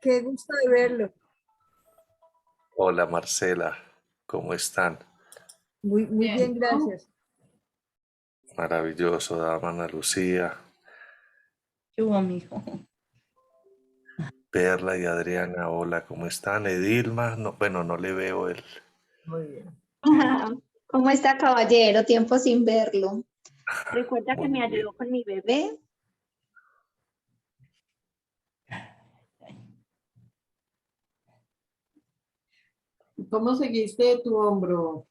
Qué gusto de verlo. Hola Marcela, ¿cómo están? Muy bien, gracias. Maravilloso, dama Ana Lucía, ¿Qué hubo, amigo? Perla y Adriana, hola, ¿cómo están? Edilma, no, bueno, no le veo el... Muy bien. Ajá. ¿Cómo está, caballero? Tiempo sin verlo. ¿Recuerda que Muy me bien. ayudó con mi bebé? ¿Cómo seguiste de tu hombro,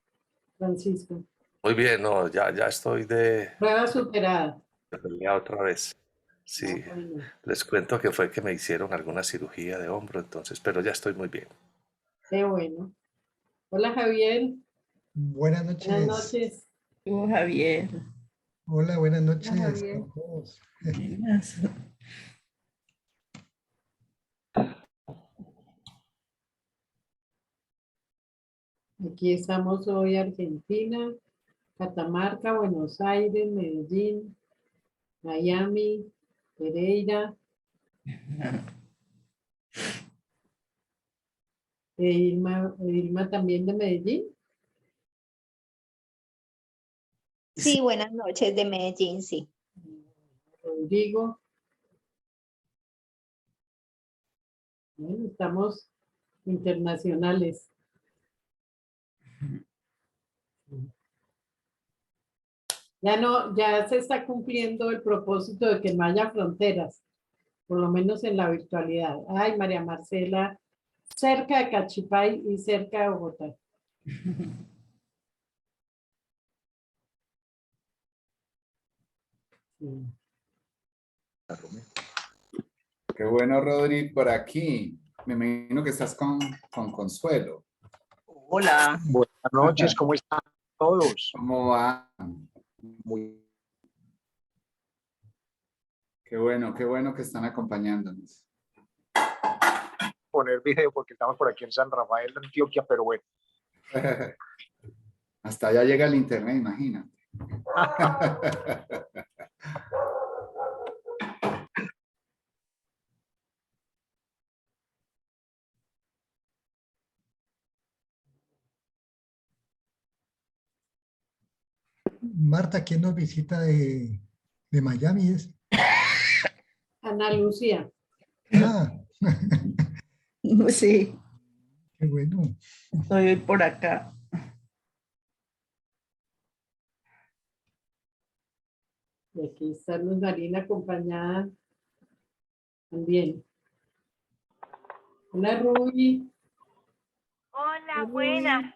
Francisco? Muy bien, no, ya estoy de Prueba superada. pelea otra vez. Ah, Sí, bueno, les cuento que fue que me hicieron alguna cirugía de hombro, entonces, pero ya estoy muy bien. qué bueno. Hola, Javier. Buenas Buenas noches. noches. ¿Qué hubo, Javier? Hola, buenas Hola, noches Javier. a todos. Buenas. Aquí estamos hoy, Argentina, Catamarca, Buenos Aires, Medellín, Miami, Pereira. Irma también de Medellín. Sí, buenas noches de Medellín, sí. Rodrigo. Bueno, estamos internacionales. Ya se está cumpliendo el propósito de que no haya fronteras, por lo menos en la virtualidad. Ay, María Marcela, cerca de Cachipay y cerca de Bogotá. Sí. Qué bueno, Rodri, por aquí. Me imagino que estás con Consuelo. Hola, buenas noches, ¿cómo están todos? ¿Cómo va? Muy Qué bueno que están acompañándonos. poner video porque estamos por aquí en San Rafael, Antioquia, pero bueno. Hasta allá llega el internet, imagínate. Marta, ¿quién nos visita de Miami? Ana Lucía. Ah, Sí, qué bueno. estoy hoy por acá. Y aquí está Luz Marina acompañada también. Hola, Ruby. Hola, Ruby. buenas.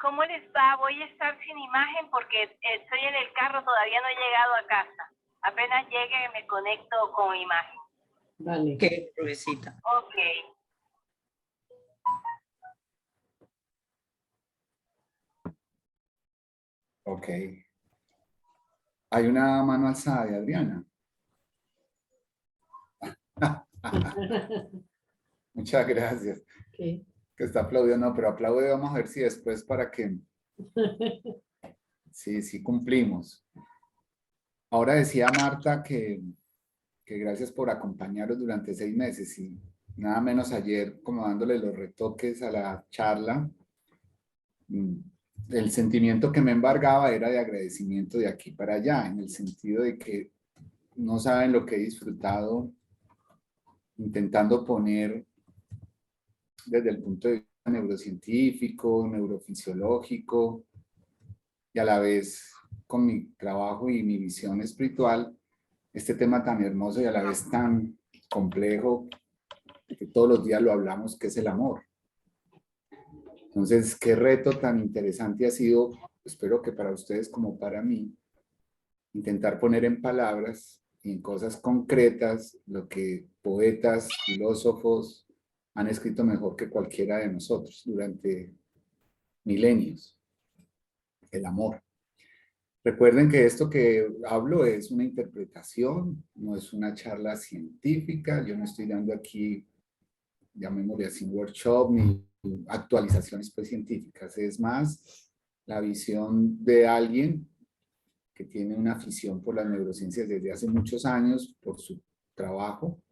¿Cómo les va? Voy a estar sin imagen porque estoy en el carro, todavía no he llegado a casa. Apenas llegue me conecto con imagen. Vale. Qué provecita. Ok. Ok. Hay una mano alzada de Adriana. Muchas gracias. Ok. Que está aplaudiendo, no, pero aplaude, vamos a ver si después para que... Sí cumplimos. Ahora decía Marta que gracias por acompañarnos durante 6 meses y nada menos ayer como dándole los retoques a la charla. El sentimiento que me embargaba era de agradecimiento de aquí para allá, en el sentido de que no saben lo que he disfrutado intentando poner desde el punto de vista neurocientífico, neurofisiológico y a la vez con mi trabajo y mi visión espiritual, este tema tan hermoso y a la vez tan complejo que todos los días lo hablamos, que es el amor. Entonces, qué reto tan interesante ha sido, espero que para ustedes como para mí, intentar poner en palabras y en cosas concretas lo que poetas, filósofos han escrito mejor que cualquiera de nosotros durante milenios, el amor. Recuerden que esto que hablo es una interpretación, no es una charla científica, yo no estoy dando aquí, llamémosle así, workshop ni actualizaciones pues, científicas, es más la visión de alguien que tiene una afición por las neurociencias desde hace muchos años, por su trabajo,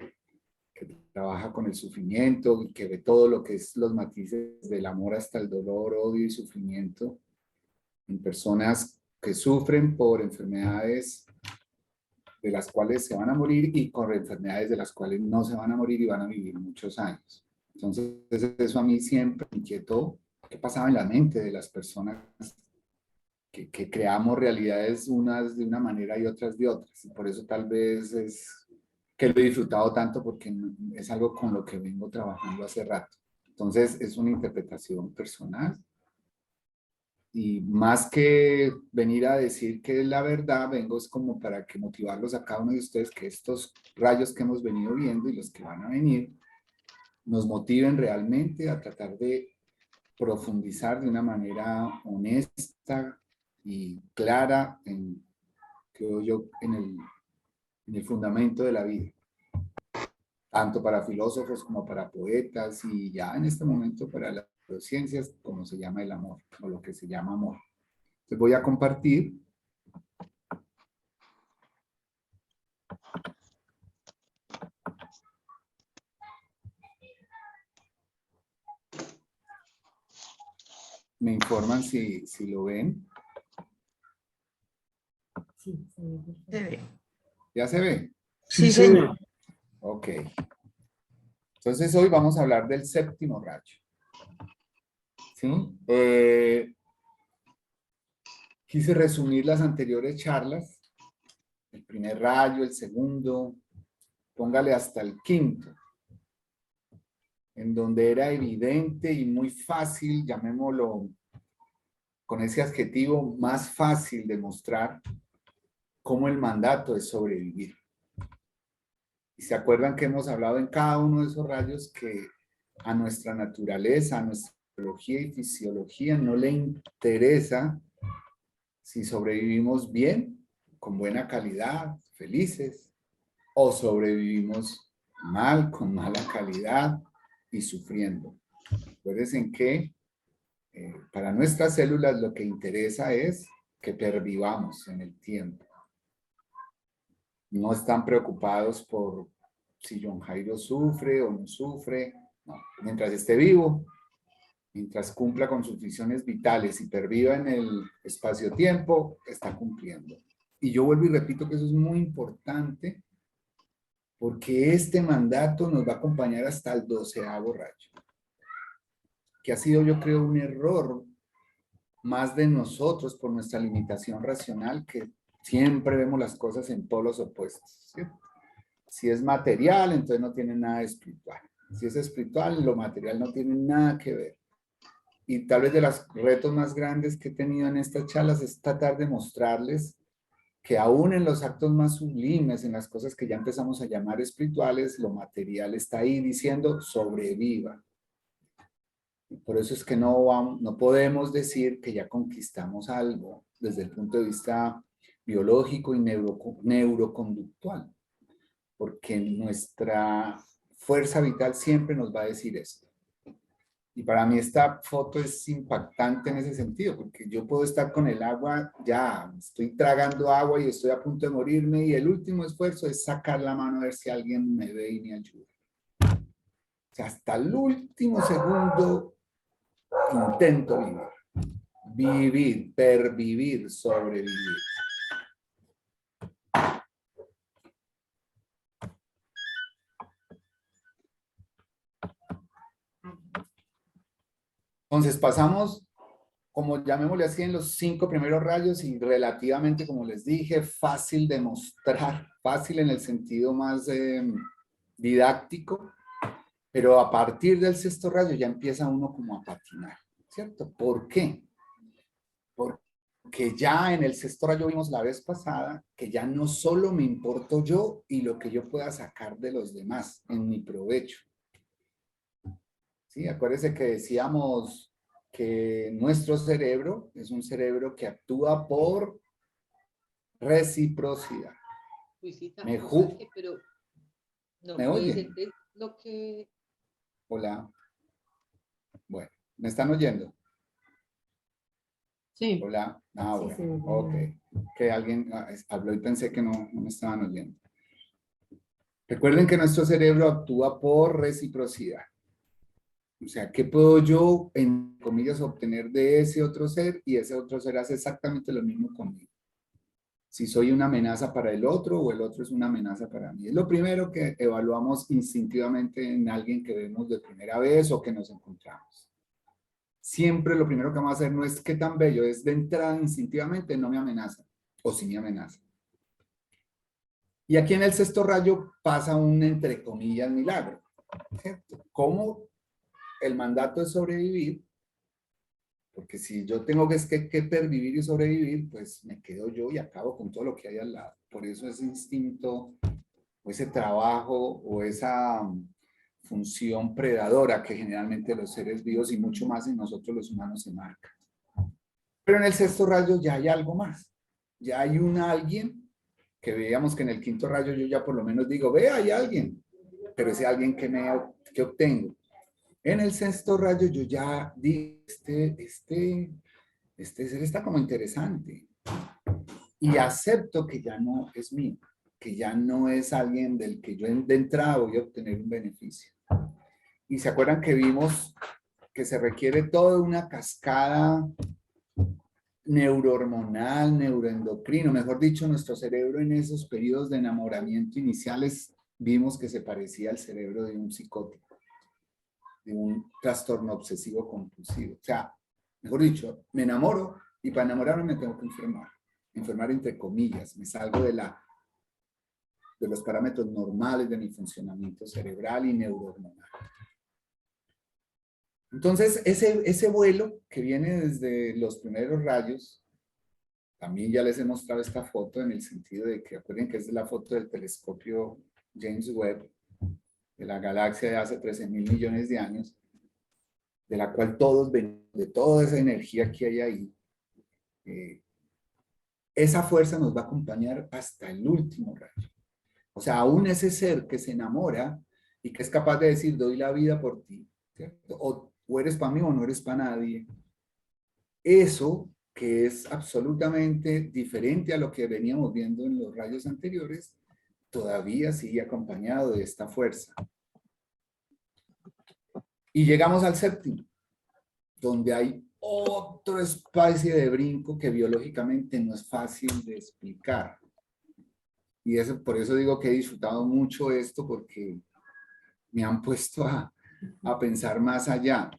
que trabaja con el sufrimiento y que ve todo lo que es los matices del amor hasta el dolor, odio y sufrimiento en personas que sufren por enfermedades de las cuales se van a morir y con enfermedades de las cuales no se van a morir y van a vivir muchos años. Entonces, eso a mí siempre me inquietó. ¿Qué pasaba en la mente de las personas que creamos realidades unas de una manera y otras de otras? Y por eso tal vez es que lo he disfrutado tanto, porque es algo con lo que vengo trabajando hace rato. Entonces, es una interpretación personal. Y más que venir a decir que es la verdad, vengo es como para que motivarlos a cada uno de ustedes que estos rayos que hemos venido viendo y los que van a venir nos motiven realmente a tratar de profundizar de una manera honesta y clara en, creo yo, en el fundamento de la vida, tanto para filósofos como para poetas y ya en este momento para las ciencias, como se llama el amor, o lo que se llama amor. Entonces voy a compartir. Me informan si lo ven. Sí, sí. Se ve. ¿Ya se ve? Sí, señor. Ok. Entonces hoy vamos a hablar del séptimo rayo. ¿Sí? Quise resumir las anteriores charlas. El primer rayo, el segundo, póngale hasta el quinto, en donde era evidente y muy fácil, llamémoslo con ese adjetivo, más fácil de mostrar cómo el mandato es sobrevivir. Y se acuerdan que hemos hablado en cada uno de esos rayos que a nuestra naturaleza, a nuestra biología y fisiología no le interesa si sobrevivimos bien, con buena calidad, felices, o sobrevivimos mal, con mala calidad y sufriendo. Acuérdense que para nuestras células lo que interesa es que pervivamos en el tiempo. No están preocupados por si John Jairo sufre o no sufre. No. Mientras esté vivo, mientras cumpla con sus funciones vitales y perviva en el espacio-tiempo, está cumpliendo. Y yo vuelvo y repito que eso es muy importante, porque este mandato nos va a acompañar hasta el 12º rayo, que ha sido, yo creo, un error más de nosotros por nuestra limitación racional, que siempre vemos las cosas en polos opuestos, ¿cierto? Si es material, entonces no tiene nada de espiritual. Si es espiritual, lo material no tiene nada que ver. Y tal vez de los retos más grandes que he tenido en estas charlas es tratar de mostrarles que aún en los actos más sublimes, en las cosas que ya empezamos a llamar espirituales, lo material está ahí diciendo sobreviva. Por eso es que no podemos decir que ya conquistamos algo desde el punto de vista biológico y neuroconductual, porque nuestra fuerza vital siempre nos va a decir esto. Y para mí esta foto es impactante en ese sentido, porque yo puedo estar con el agua, ya estoy tragando agua y estoy a punto de morirme, y el último esfuerzo es sacar la mano a ver si alguien me ve y me ayuda. O sea, hasta el último segundo intento vivir, pervivir, sobrevivir. Entonces pasamos, como llamémosle así, en los 5 primeros rayos y relativamente, como les dije, fácil de mostrar, fácil en el sentido más didáctico, pero a partir del 6º rayo ya empieza uno como a patinar, ¿cierto? ¿Por qué? Porque ya en el 6º rayo vimos la vez pasada que ya no solo me importo yo y lo que yo pueda sacar de los demás en mi provecho. Sí, acuérdense que decíamos que nuestro cerebro es un cerebro que actúa por reciprocidad. Luisita, ¿Me pero no ¿Me puedes oyen? entender lo que... Hola. Bueno, ¿me están oyendo? Sí. Hola. Ah, Sí, bueno. sí. Ok. Que alguien habló y pensé que no me estaban oyendo. Recuerden que nuestro cerebro actúa por reciprocidad. O sea, ¿qué puedo yo, en comillas, obtener de ese otro ser? Y ese otro ser hace exactamente lo mismo conmigo. Si soy una amenaza para el otro o el otro es una amenaza para mí. Es lo primero que evaluamos instintivamente en alguien que vemos de primera vez o que nos encontramos. Siempre lo primero que vamos a hacer no es qué tan bello, es de entrada instintivamente no me amenaza o sí me amenaza. Y aquí en el sexto rayo pasa un entre comillas milagro. ¿Cierto? ¿Cómo el mandato es sobrevivir? Porque si yo tengo que pervivir y sobrevivir, pues me quedo yo y acabo con todo lo que hay al lado. Por eso ese instinto, o ese trabajo, o esa función predadora que generalmente los seres vivos y mucho más en nosotros los humanos se marca. Pero en el sexto rayo ya hay algo más. Ya hay un alguien que veíamos que en el quinto rayo yo ya por lo menos digo, ve, hay alguien. Pero ese alguien que obtengo. En el sexto rayo yo ya digo, este ser está como interesante. Y acepto que ya no es mío, que ya no es alguien del que yo de entrada voy a obtener un beneficio. Y se acuerdan que vimos que se requiere toda una cascada neurohormonal, neuroendocrino, mejor dicho, nuestro cerebro en esos periodos de enamoramiento iniciales vimos que se parecía al cerebro de un psicótico, de un trastorno obsesivo compulsivo. O sea, mejor dicho, me enamoro y para enamorarme me tengo que enfermar. Enfermar entre comillas, me salgo de los parámetros normales de mi funcionamiento cerebral y neurohormonal. Entonces, ese vuelo que viene desde los primeros rayos, también ya les he mostrado esta foto en el sentido de que, acuerden que es la foto del telescopio James Webb, de la galaxia de hace 13.000 millones de años, de la cual todos ven, de toda esa energía que hay ahí, esa fuerza nos va a acompañar hasta el último rayo. O sea, aún ese ser que se enamora y que es capaz de decir, doy la vida por ti, ¿cierto? O eres para mí o no eres para nadie. Eso que es absolutamente diferente a lo que veníamos viendo en los rayos anteriores, todavía sigue acompañado de esta fuerza. Y llegamos al séptimo, donde hay otra especie de brinco que biológicamente no es fácil de explicar. Y por eso digo que he disfrutado mucho esto, porque me han puesto a pensar más allá.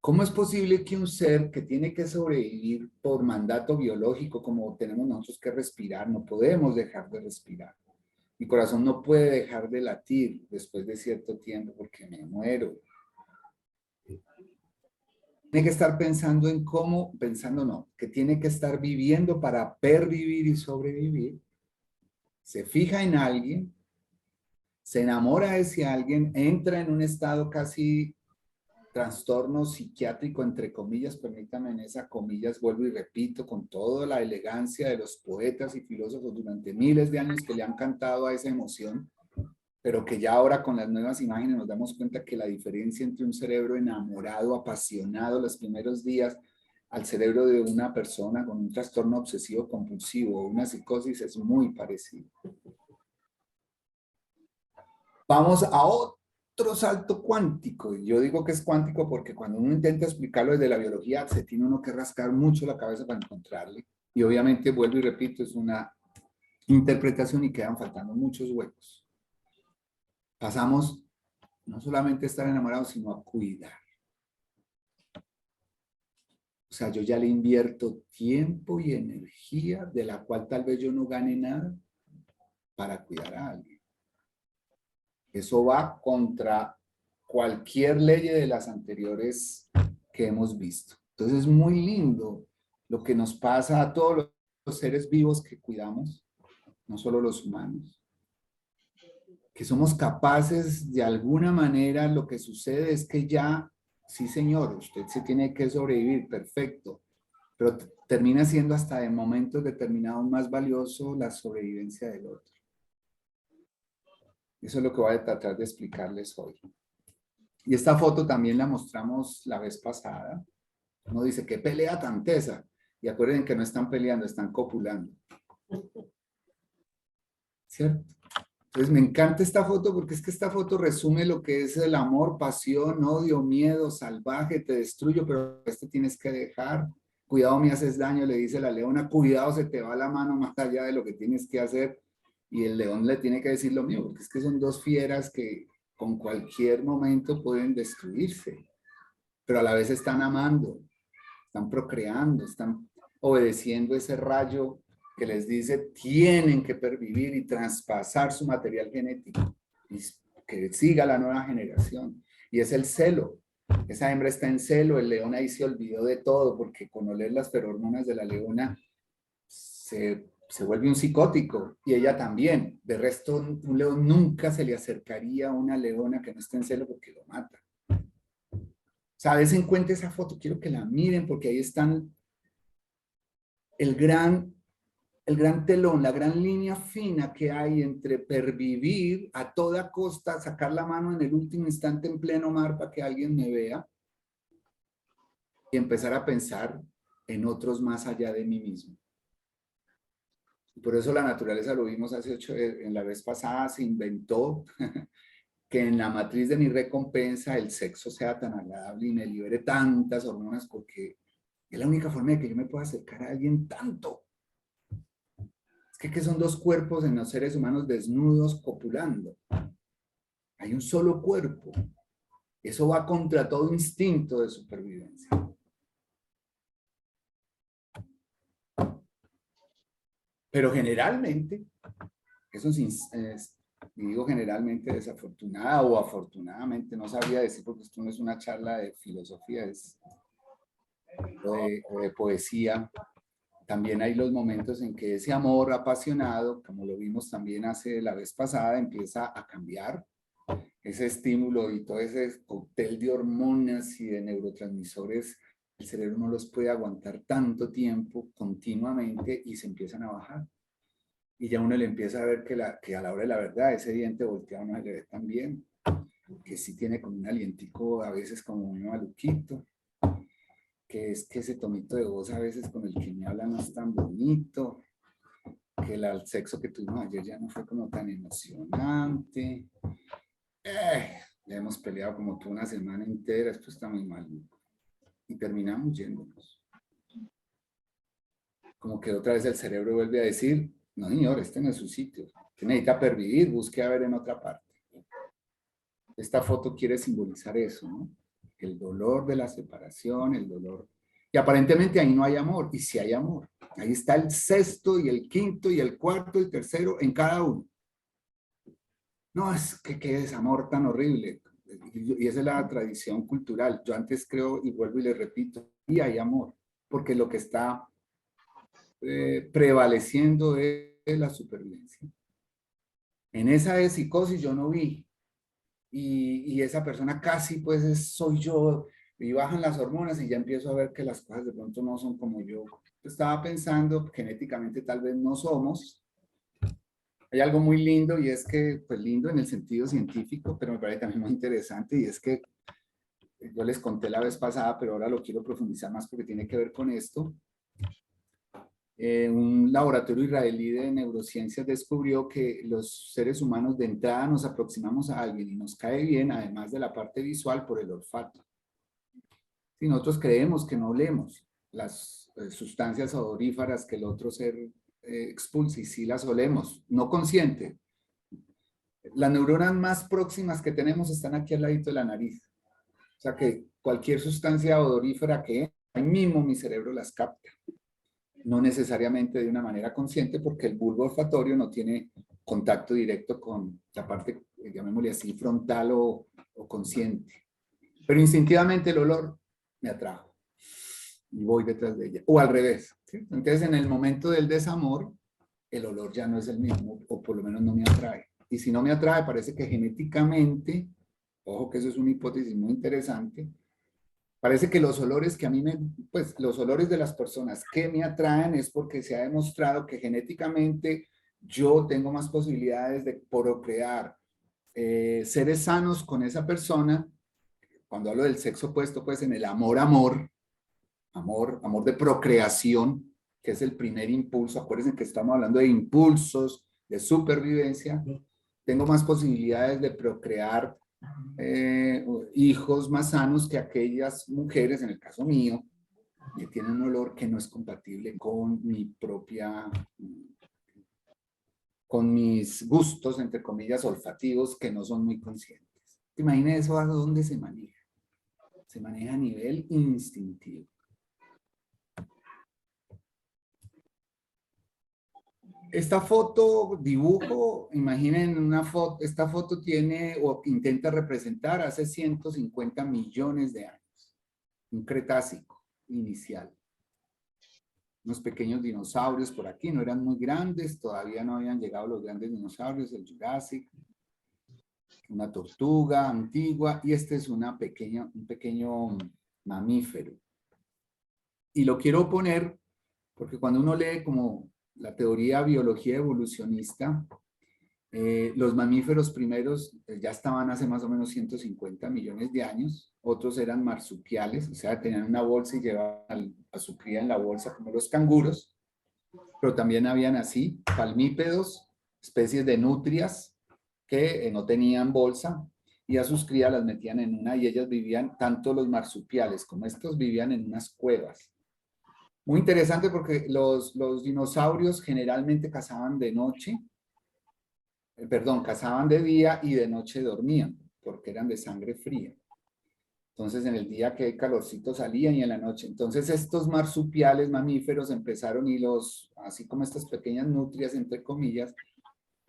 ¿Cómo es posible que un ser que tiene que sobrevivir por mandato biológico, como tenemos nosotros que respirar, no podemos dejar de respirar? Mi corazón no puede dejar de latir después de cierto tiempo porque me muero. Tiene que estar pensando en cómo, que tiene que estar viviendo para pervivir y sobrevivir. Se fija en alguien, se enamora de ese alguien, entra en un estado casi trastorno psiquiátrico, entre comillas, permítanme en esas comillas, vuelvo y repito, con toda la elegancia de los poetas y filósofos durante miles de años que le han cantado a esa emoción, pero que ya ahora con las nuevas imágenes nos damos cuenta que la diferencia entre un cerebro enamorado, apasionado los primeros días, al cerebro de una persona con un trastorno obsesivo compulsivo o una psicosis es muy parecido. Vamos a otro salto cuántico. Y yo digo que es cuántico porque cuando uno intenta explicarlo desde la biología, se tiene uno que rascar mucho la cabeza para encontrarle. Y obviamente, vuelvo y repito, es una interpretación y quedan faltando muchos huecos. Pasamos no solamente a estar enamorados, sino a cuidar. O sea, yo ya le invierto tiempo y energía de la cual tal vez yo no gane nada para cuidar a alguien. Eso va contra cualquier ley de las anteriores que hemos visto. Entonces es muy lindo lo que nos pasa a todos los seres vivos que cuidamos, no solo los humanos. Que somos capaces de alguna manera, lo que sucede es que ya, sí señor, usted se tiene que sobrevivir, perfecto, pero termina siendo hasta de momentos determinados más valioso la sobrevivencia del otro. Eso es lo que voy a tratar de explicarles hoy. Y esta foto también la mostramos la vez pasada. Uno dice, ¿qué pelea tan tesa? Y acuérdense que no están peleando, están copulando. ¿Cierto? Entonces me encanta esta foto porque es que esta foto resume lo que es el amor, pasión, odio, miedo, salvaje, te destruyo, pero este tienes que dejar. Cuidado, me haces daño, le dice la leona, cuidado, se te va la mano más allá de lo que tienes que hacer. Y el león le tiene que decir lo mismo, porque es que son dos fieras que con cualquier momento pueden destruirse, pero a la vez están amando, están procreando, están obedeciendo ese rayo que les dice tienen que pervivir y traspasar su material genético y que siga la nueva generación. Y es el celo. Esa hembra está en celo, el león ahí se olvidó de todo porque con oler las feromonas de la leona se vuelve un psicótico y ella también. De resto, un león nunca se le acercaría a una leona que no esté en celo porque lo mata. O sea, des en cuenta esa foto, quiero que la miren porque ahí están el gran telón, la gran línea fina que hay entre pervivir a toda costa, sacar la mano en el último instante en pleno mar para que alguien me vea y empezar a pensar en otros más allá de mí mismo. Por eso la naturaleza, lo vimos en la vez pasada, se inventó que en la matriz de mi recompensa el sexo sea tan agradable y me libere tantas hormonas porque es la única forma de que yo me pueda acercar a alguien tanto. Es que son dos cuerpos en los seres humanos desnudos copulando. Hay un solo cuerpo. Eso va contra todo instinto de supervivencia. Pero generalmente, digo generalmente desafortunada o afortunadamente, no sabría decir porque esto no es una charla de filosofía, es de poesía. También hay los momentos en que ese amor apasionado, como lo vimos también hace la vez pasada, empieza a cambiar. Ese estímulo y todo ese cóctel de hormonas y de neurotransmisores, el cerebro no los puede aguantar tanto tiempo continuamente y se empiezan a bajar. Y ya uno le empieza a ver que a la hora de la verdad ese diente volteado no se le ve tan bien, que sí tiene como un alientico a veces como muy maluquito, que es que ese tonito de voz a veces con el que me habla no es tan bonito, que el sexo que tuvimos ayer ya no fue como tan emocionante. Ya hemos peleado como toda una semana entera, esto está muy mal. Y terminamos yéndonos. Como que otra vez el cerebro vuelve a decir, no señor, este no es su sitio. Usted necesita pervivir, busque a ver en otra parte. Esta foto quiere simbolizar eso, ¿no? El dolor de la separación, el dolor. Y aparentemente ahí no hay amor, y sí hay amor. Ahí está el sexto y el quinto y el cuarto y el tercero en cada uno. No, es que qué desamor tan horrible. Y esa es la tradición cultural. Yo antes creo, y vuelvo y le repito, y hay amor, porque lo que está prevaleciendo es la supervivencia. En esa psicosis yo no vi. Y esa persona casi pues soy yo, y bajan las hormonas y ya empiezo a ver que las cosas de pronto no son como yo estaba pensando, genéticamente tal vez no somos. Hay algo muy lindo y es que, pues lindo en el sentido científico, pero me parece también muy interesante y es que yo les conté la vez pasada, pero ahora lo quiero profundizar más porque tiene que ver con esto. Un laboratorio israelí de neurociencias descubrió que los seres humanos de entrada nos aproximamos a alguien y nos cae bien, además de la parte visual, por el olfato. Si nosotros creemos que no olemos las sustancias odoríferas que el otro ser expulsa y sí las olemos, no consciente. Las neuronas más próximas que tenemos están aquí al ladito de la nariz. O sea que cualquier sustancia odorífera que ahí mismo mi cerebro las capta. No necesariamente de una manera consciente porque el bulbo olfatorio no tiene contacto directo con la parte, llamémosle así, frontal o consciente. Pero instintivamente el olor me atrajo y voy detrás de ella. O al revés, ¿sí? Entonces en el momento del desamor, el olor ya no es el mismo o por lo menos no me atrae. Y si no me atrae, parece que genéticamente, ojo que eso es una hipótesis muy interesante, parece que los olores que a mí pues los olores de las personas que me atraen es porque se ha demostrado que genéticamente yo tengo más posibilidades de procrear seres sanos con esa persona. Cuando hablo del sexo opuesto, pues en el amor de procreación, que es el primer impulso. Acuérdense que estamos hablando de impulsos, de supervivencia. tengo más posibilidades de procrear hijos más sanos que aquellas mujeres, en el caso mío, que tienen un olor que no es compatible con mi propia, con mis gustos, entre comillas, olfativos, que no son muy conscientes. ¿Te imaginas eso a dónde se maneja? Se maneja a nivel instintivo. Esta foto, dibujo, imaginen una foto, esta foto tiene o intenta representar hace 150 millones de años, un Cretácico inicial. Unos pequeños dinosaurios por aquí, no eran muy grandes, todavía no habían llegado los grandes dinosaurios, el Jurásico, una tortuga antigua, y este es un pequeño mamífero. Y lo quiero poner porque cuando uno lee como la teoría biología evolucionista, los mamíferos primeros ya estaban hace más o menos 150 millones de años, otros eran marsupiales, o sea, tenían una bolsa y llevaban a su cría en la bolsa como los canguros, pero también habían así palmípedos, especies de nutrias que no tenían bolsa y a sus crías las metían en una y ellas vivían, tanto los marsupiales como estos vivían en unas cuevas. Muy interesante porque los dinosaurios generalmente cazaban de noche, cazaban de día y de noche dormían, porque eran de sangre fría. Entonces en el día que hay calorcito salían y en la noche. Entonces estos marsupiales, mamíferos, empezaron así como estas pequeñas nutrias, entre comillas,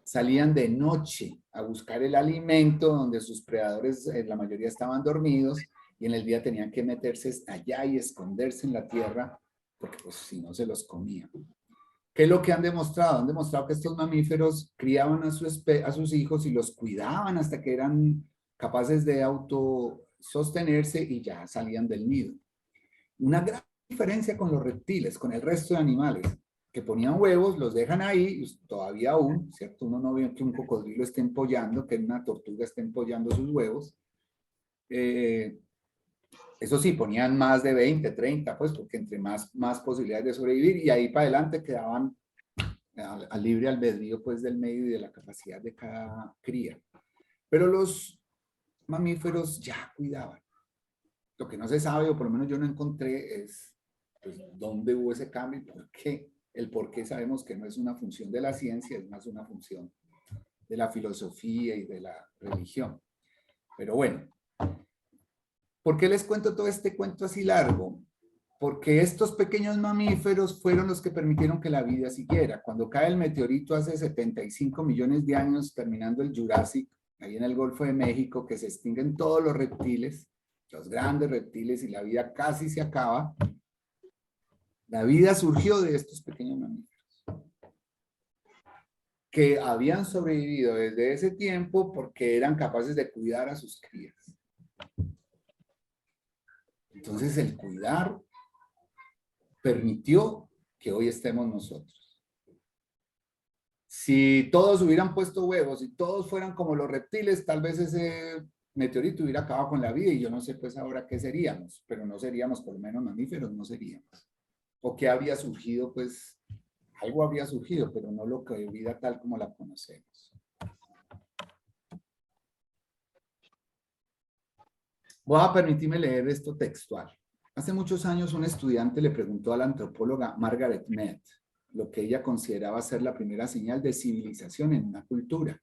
salían de noche a buscar el alimento donde sus predadores, la mayoría estaban dormidos, y en el día tenían que meterse allá y esconderse en la tierra, porque pues si no se los comían. ¿Qué es lo que han demostrado? Han demostrado que estos mamíferos criaban a sus hijos y los cuidaban hasta que eran capaces de autosostenerse y ya salían del nido. Una gran diferencia con los reptiles, con el resto de animales, que ponían huevos, los dejan ahí, todavía aún, ¿cierto? Uno no ve que un cocodrilo esté empollando, que una tortuga esté empollando sus huevos. Eso sí, ponían más de 20, 30, pues, porque entre más posibilidades de sobrevivir, y ahí para adelante quedaban al libre albedrío, pues, del medio y de la capacidad de cada cría. Pero los mamíferos ya cuidaban. Lo que no se sabe, o por lo menos yo no encontré, es pues, dónde hubo ese cambio y por qué. El por qué sabemos que no es una función de la ciencia, es más una función de la filosofía y de la religión. Pero bueno, ¿por qué les cuento todo este cuento así largo? Porque estos pequeños mamíferos fueron los que permitieron que la vida siguiera. Cuando cae el meteorito hace 75 millones de años, terminando el Jurásico, ahí en el Golfo de México, que se extinguen todos los reptiles, los grandes reptiles, y la vida casi se acaba. La vida surgió de estos pequeños mamíferos, que habían sobrevivido desde ese tiempo porque eran capaces de cuidar a sus crías. Entonces el cuidar permitió que hoy estemos nosotros. Si todos hubieran puesto huevos y todos fueran como los reptiles, tal vez ese meteorito hubiera acabado con la vida y yo no sé pues ahora qué seríamos, pero no seríamos por lo menos mamíferos, no seríamos. ¿O qué habría surgido? Pues algo habría surgido, pero no lo que vida tal como la conocemos. Voy a permitirme leer esto textual. Hace muchos años un estudiante le preguntó a la antropóloga Margaret Mead lo que ella consideraba ser la primera señal de civilización en una cultura.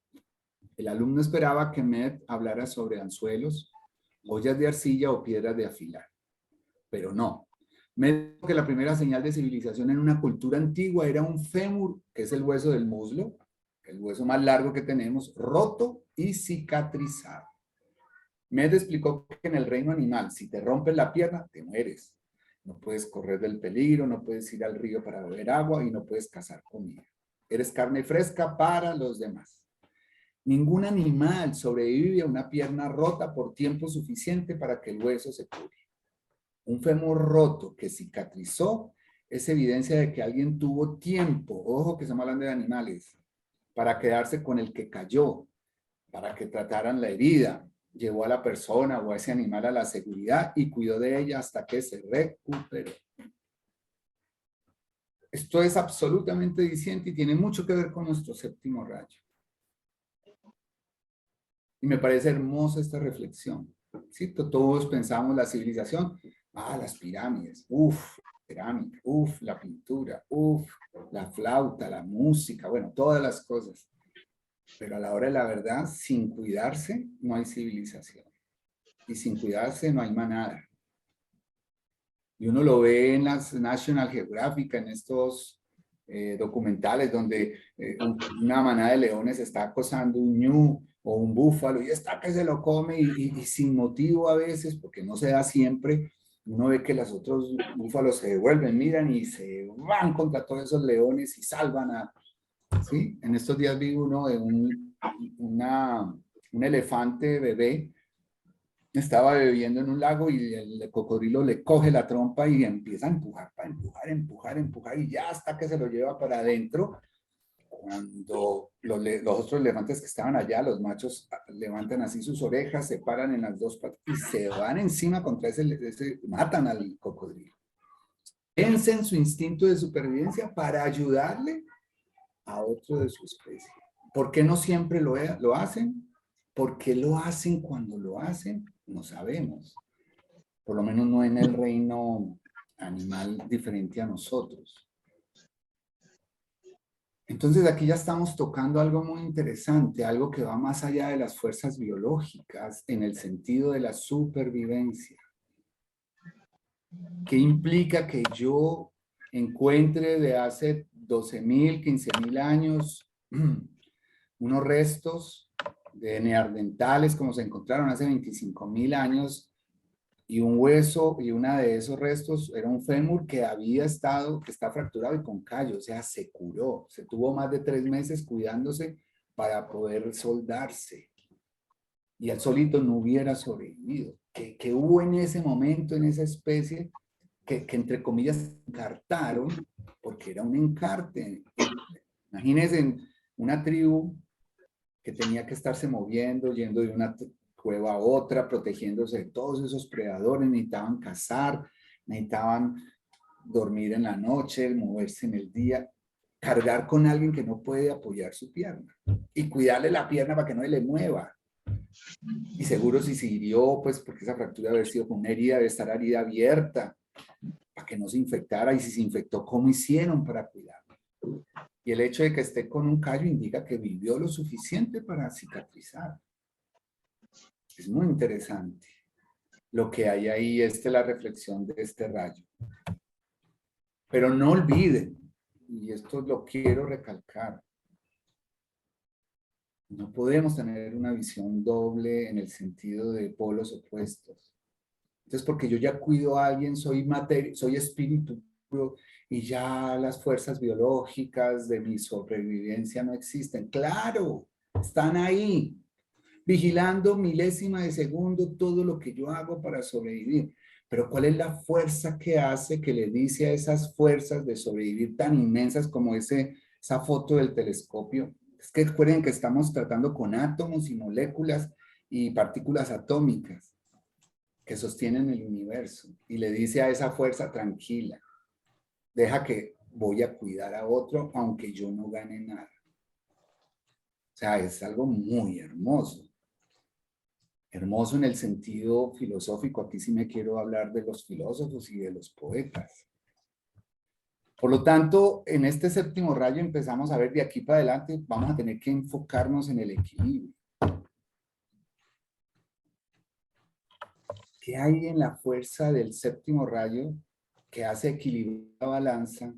El alumno esperaba que Mead hablara sobre anzuelos, ollas de arcilla o piedras de afilar. Pero no. Mead dijo que la primera señal de civilización en una cultura antigua era un fémur, que es el hueso del muslo, el hueso más largo que tenemos, roto y cicatrizado. Mead explicó que en el reino animal, si te rompes la pierna, te mueres. No puedes correr del peligro, no puedes ir al río para beber agua y no puedes cazar comida. Eres carne fresca para los demás. Ningún animal sobrevive a una pierna rota por tiempo suficiente para que el hueso se cure. Un fémur roto que cicatrizó es evidencia de que alguien tuvo tiempo, ojo que estamos hablando de animales, para quedarse con el que cayó, para que trataran la herida, llevó a la persona o a ese animal a la seguridad y cuidó de ella hasta que se recuperó. Esto es absolutamente diciente y tiene mucho que ver con nuestro séptimo rayo. Y me parece hermosa esta reflexión. ¿Sí? Todos pensamos la civilización, las pirámides, cerámica, la pintura, la flauta, la música, bueno, todas las cosas. Pero a la hora de la verdad, sin cuidarse, no hay civilización. Y sin cuidarse, no hay manada. Y uno lo ve en las National Geographic, en estos documentales donde una manada de leones está acosando un ñu o un búfalo y está que se lo come y sin motivo a veces, porque no se da siempre, uno ve que los otros búfalos se devuelven, miran y se van contra todos esos leones y salvan a... ¿sí? En estos días vi uno de un elefante bebé, estaba bebiendo en un lago y el cocodrilo le coge la trompa y empieza a empujar, y ya hasta que se lo lleva para adentro. Cuando los otros elefantes que estaban allá, los machos levantan así sus orejas, se paran en las dos patas y se van encima contra matan al cocodrilo. Vencen su instinto de supervivencia para ayudarle a otro de su especie. ¿Por qué no siempre lo hacen? ¿Por qué lo hacen cuando lo hacen? No sabemos. Por lo menos no en el reino animal diferente a nosotros. Entonces aquí ya estamos tocando algo muy interesante, algo que va más allá de las fuerzas biológicas en el sentido de la supervivencia. ¿Qué implica que yo encuentre de hace 12.000, 15.000 años unos restos de neandertales como se encontraron hace 25.000 años y un hueso y una de esos restos era un fémur que está fracturado y con callo, o sea, se curó, se tuvo más de 3 meses cuidándose para poder soldarse y él solito no hubiera sobrevivido. ¿Qué hubo en ese momento, en esa especie que entre comillas encartaron? Porque era un encarte. Imagínense una tribu que tenía que estarse moviendo, yendo de una cueva a otra, protegiéndose de todos esos predadores, necesitaban cazar, necesitaban dormir en la noche, moverse en el día, cargar con alguien que no puede apoyar su pierna y cuidarle la pierna para que no le mueva. Y seguro si se hirió, pues porque esa fractura debe haber sido con una herida, debe estar herida abierta para que no se infectara, y si se infectó, ¿cómo hicieron para cuidarlo? Y el hecho de que esté con un callo indica que vivió lo suficiente para cicatrizar. Es muy interesante lo que hay ahí, la reflexión de este rayo. Pero no olviden, y esto lo quiero recalcar, no podemos tener una visión doble en el sentido de polos opuestos. Entonces, porque yo ya cuido a alguien, soy materia, soy espíritu puro, y ya las fuerzas biológicas de mi sobrevivencia no existen. ¡Claro! Están ahí, vigilando milésima de segundo todo lo que yo hago para sobrevivir. Pero ¿cuál es la fuerza que hace, que le dice a esas fuerzas de sobrevivir tan inmensas como esa foto del telescopio? Es que recuerden que estamos tratando con átomos y moléculas y partículas atómicas que sostienen el universo. Y le dice a esa fuerza, tranquila, deja que voy a cuidar a otro aunque yo no gane nada. O sea, es algo muy hermoso. Hermoso en el sentido filosófico. Aquí sí me quiero hablar de los filósofos y de los poetas. Por lo tanto, en este séptimo rayo empezamos a ver de aquí para adelante, vamos a tener que enfocarnos en el equilibrio. ¿Qué hay en la fuerza del séptimo rayo que hace equilibrar la balanza?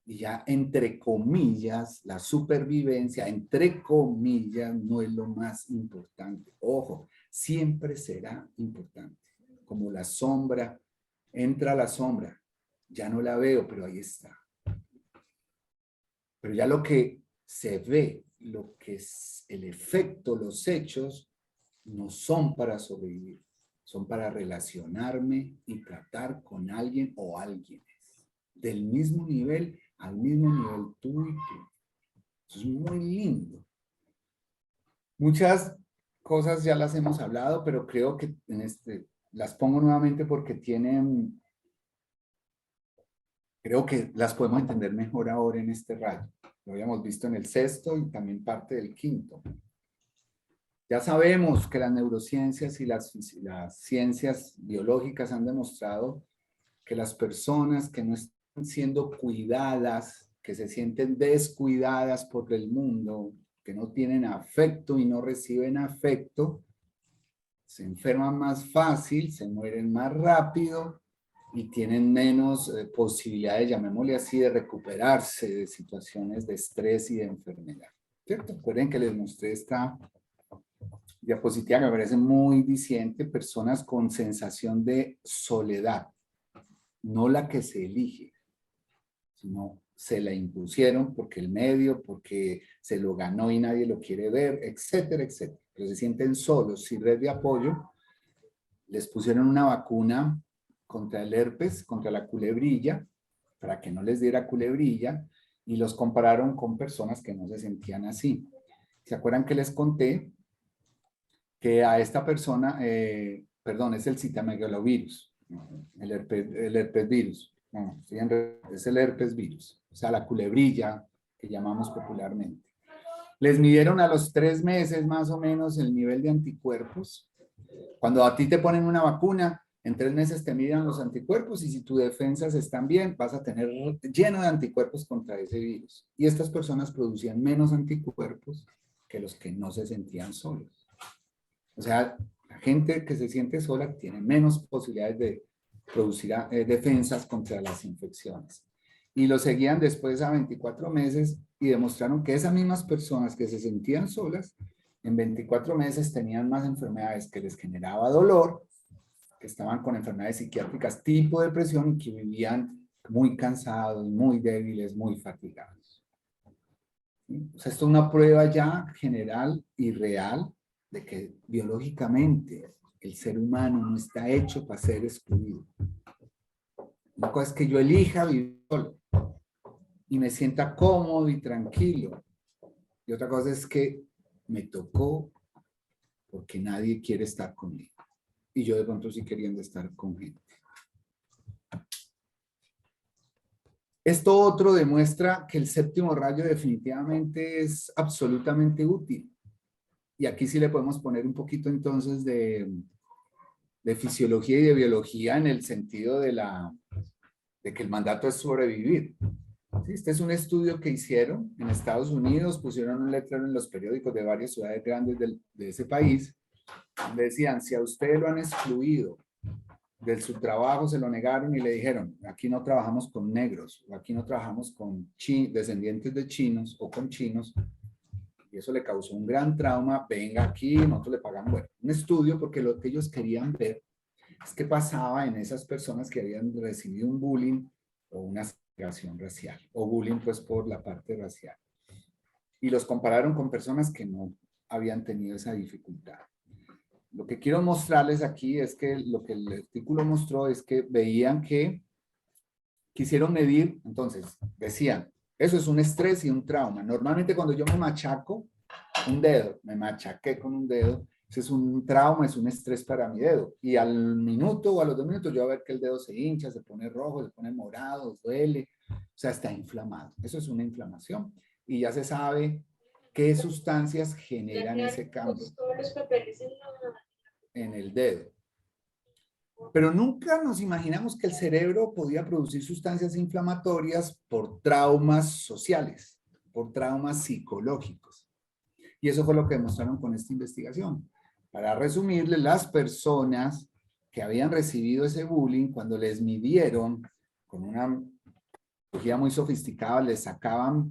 Y ya, entre comillas, la supervivencia, entre comillas, no es lo más importante. Ojo, siempre será importante. Como la sombra, entra la sombra. Ya no la veo, pero ahí está. Pero ya lo que se ve, lo que es el efecto, los hechos, no son para sobrevivir. Son para relacionarme y tratar con alguien o alguienes. Del mismo nivel, al mismo nivel tú y tú. Eso es muy lindo. Muchas cosas ya las hemos hablado, pero creo que las pongo nuevamente porque creo que las podemos entender mejor ahora en este rayo. Lo habíamos visto en el sexto y también parte del quinto. Ya sabemos que las neurociencias y las ciencias biológicas han demostrado que las personas que no están siendo cuidadas, que se sienten descuidadas por el mundo, que no tienen afecto y no reciben afecto, se enferman más fácil, se mueren más rápido y tienen menos posibilidades, llamémosle así, de recuperarse de situaciones de estrés y de enfermedad. ¿Cierto? Recuerden que les mostré esta diapositiva que me parece muy diciente, personas con sensación de soledad, no la que se elige, sino se la impusieron porque el medio, porque se lo ganó y nadie lo quiere ver, etcétera, etcétera. Pero se sienten solos, sin red de apoyo. Les pusieron una vacuna contra el herpes, contra la culebrilla, para que no les diera culebrilla, y los compararon con personas que no se sentían así. ¿Se acuerdan que les conté que a esta persona, perdón, es el citomegalovirus, el herpes virus, no, es el herpes virus, o sea, la culebrilla que llamamos popularmente. Les midieron a los 3 meses más o menos el nivel de anticuerpos. Cuando a ti te ponen una vacuna, en 3 meses te miden los anticuerpos y si tus defensas están bien, vas a tener lleno de anticuerpos contra ese virus. Y estas personas producían menos anticuerpos que los que no se sentían solos. O sea, la gente que se siente sola tiene menos posibilidades de producir defensas contra las infecciones. Y lo seguían después a 24 meses y demostraron que esas mismas personas que se sentían solas, en 24 meses tenían más enfermedades que les generaba dolor, que estaban con enfermedades psiquiátricas tipo depresión y que vivían muy cansados, muy débiles, muy fatigados. ¿Sí? O sea, esto es una prueba ya general y real de que biológicamente el ser humano no está hecho para ser excluido. Una cosa es que yo elija vivir solo y me sienta cómodo y tranquilo. Y otra cosa es que me tocó porque nadie quiere estar conmigo. Y yo de pronto sí queriendo estar con gente. Esto otro demuestra que el séptimo rayo definitivamente es absolutamente útil. Y aquí sí le podemos poner un poquito entonces de fisiología y de biología en el sentido de que el mandato es sobrevivir. ¿Sí? Este es un estudio que hicieron en Estados Unidos, pusieron un letrero en los periódicos de varias ciudades grandes de ese país, donde decían, si a usted lo han excluido de su trabajo, se lo negaron y le dijeron, aquí no trabajamos con negros, o aquí no trabajamos con descendientes de chinos o con chinos, y eso le causó un gran trauma, venga aquí, nosotros le pagamos, bueno, un estudio porque lo que ellos querían ver es qué pasaba en esas personas que habían recibido un bullying o una segregación racial, o bullying pues por la parte racial. Y los compararon con personas que no habían tenido esa dificultad. Lo que quiero mostrarles aquí es que lo que el artículo mostró es que veían que quisieron medir, entonces decían, eso es un estrés y un trauma. Normalmente cuando yo me machaco un dedo, me machaqué con un dedo, ese es un trauma, es un estrés para mi dedo. Y al minuto o a los 2 minutos yo voy a ver que el dedo se hincha, se pone rojo, se pone morado, duele, o sea, está inflamado. Eso es una inflamación. Y ya se sabe qué sustancias generan ese cambio en el dedo. Pero nunca nos imaginamos que el cerebro podía producir sustancias inflamatorias por traumas sociales, por traumas psicológicos. Y eso fue lo que demostraron con esta investigación. Para resumirle, las personas que habían recibido ese bullying, cuando les midieron con una tecnología muy sofisticada, les sacaban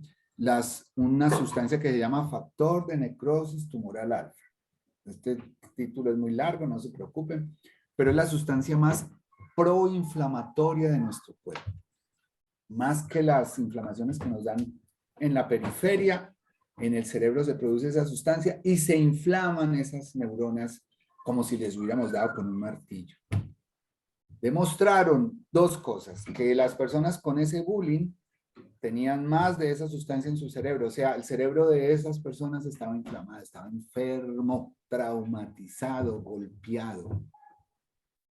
una sustancia que se llama factor de necrosis tumoral alfa. Este título es muy largo, no se preocupen, pero es la sustancia más proinflamatoria de nuestro cuerpo. Más que las inflamaciones que nos dan en la periferia, en el cerebro se produce esa sustancia y se inflaman esas neuronas como si les hubiéramos dado con un martillo. Demostraron 2 cosas, que las personas con ese bullying tenían más de esa sustancia en su cerebro, o sea, el cerebro de esas personas estaba inflamado, estaba enfermo, traumatizado, golpeado.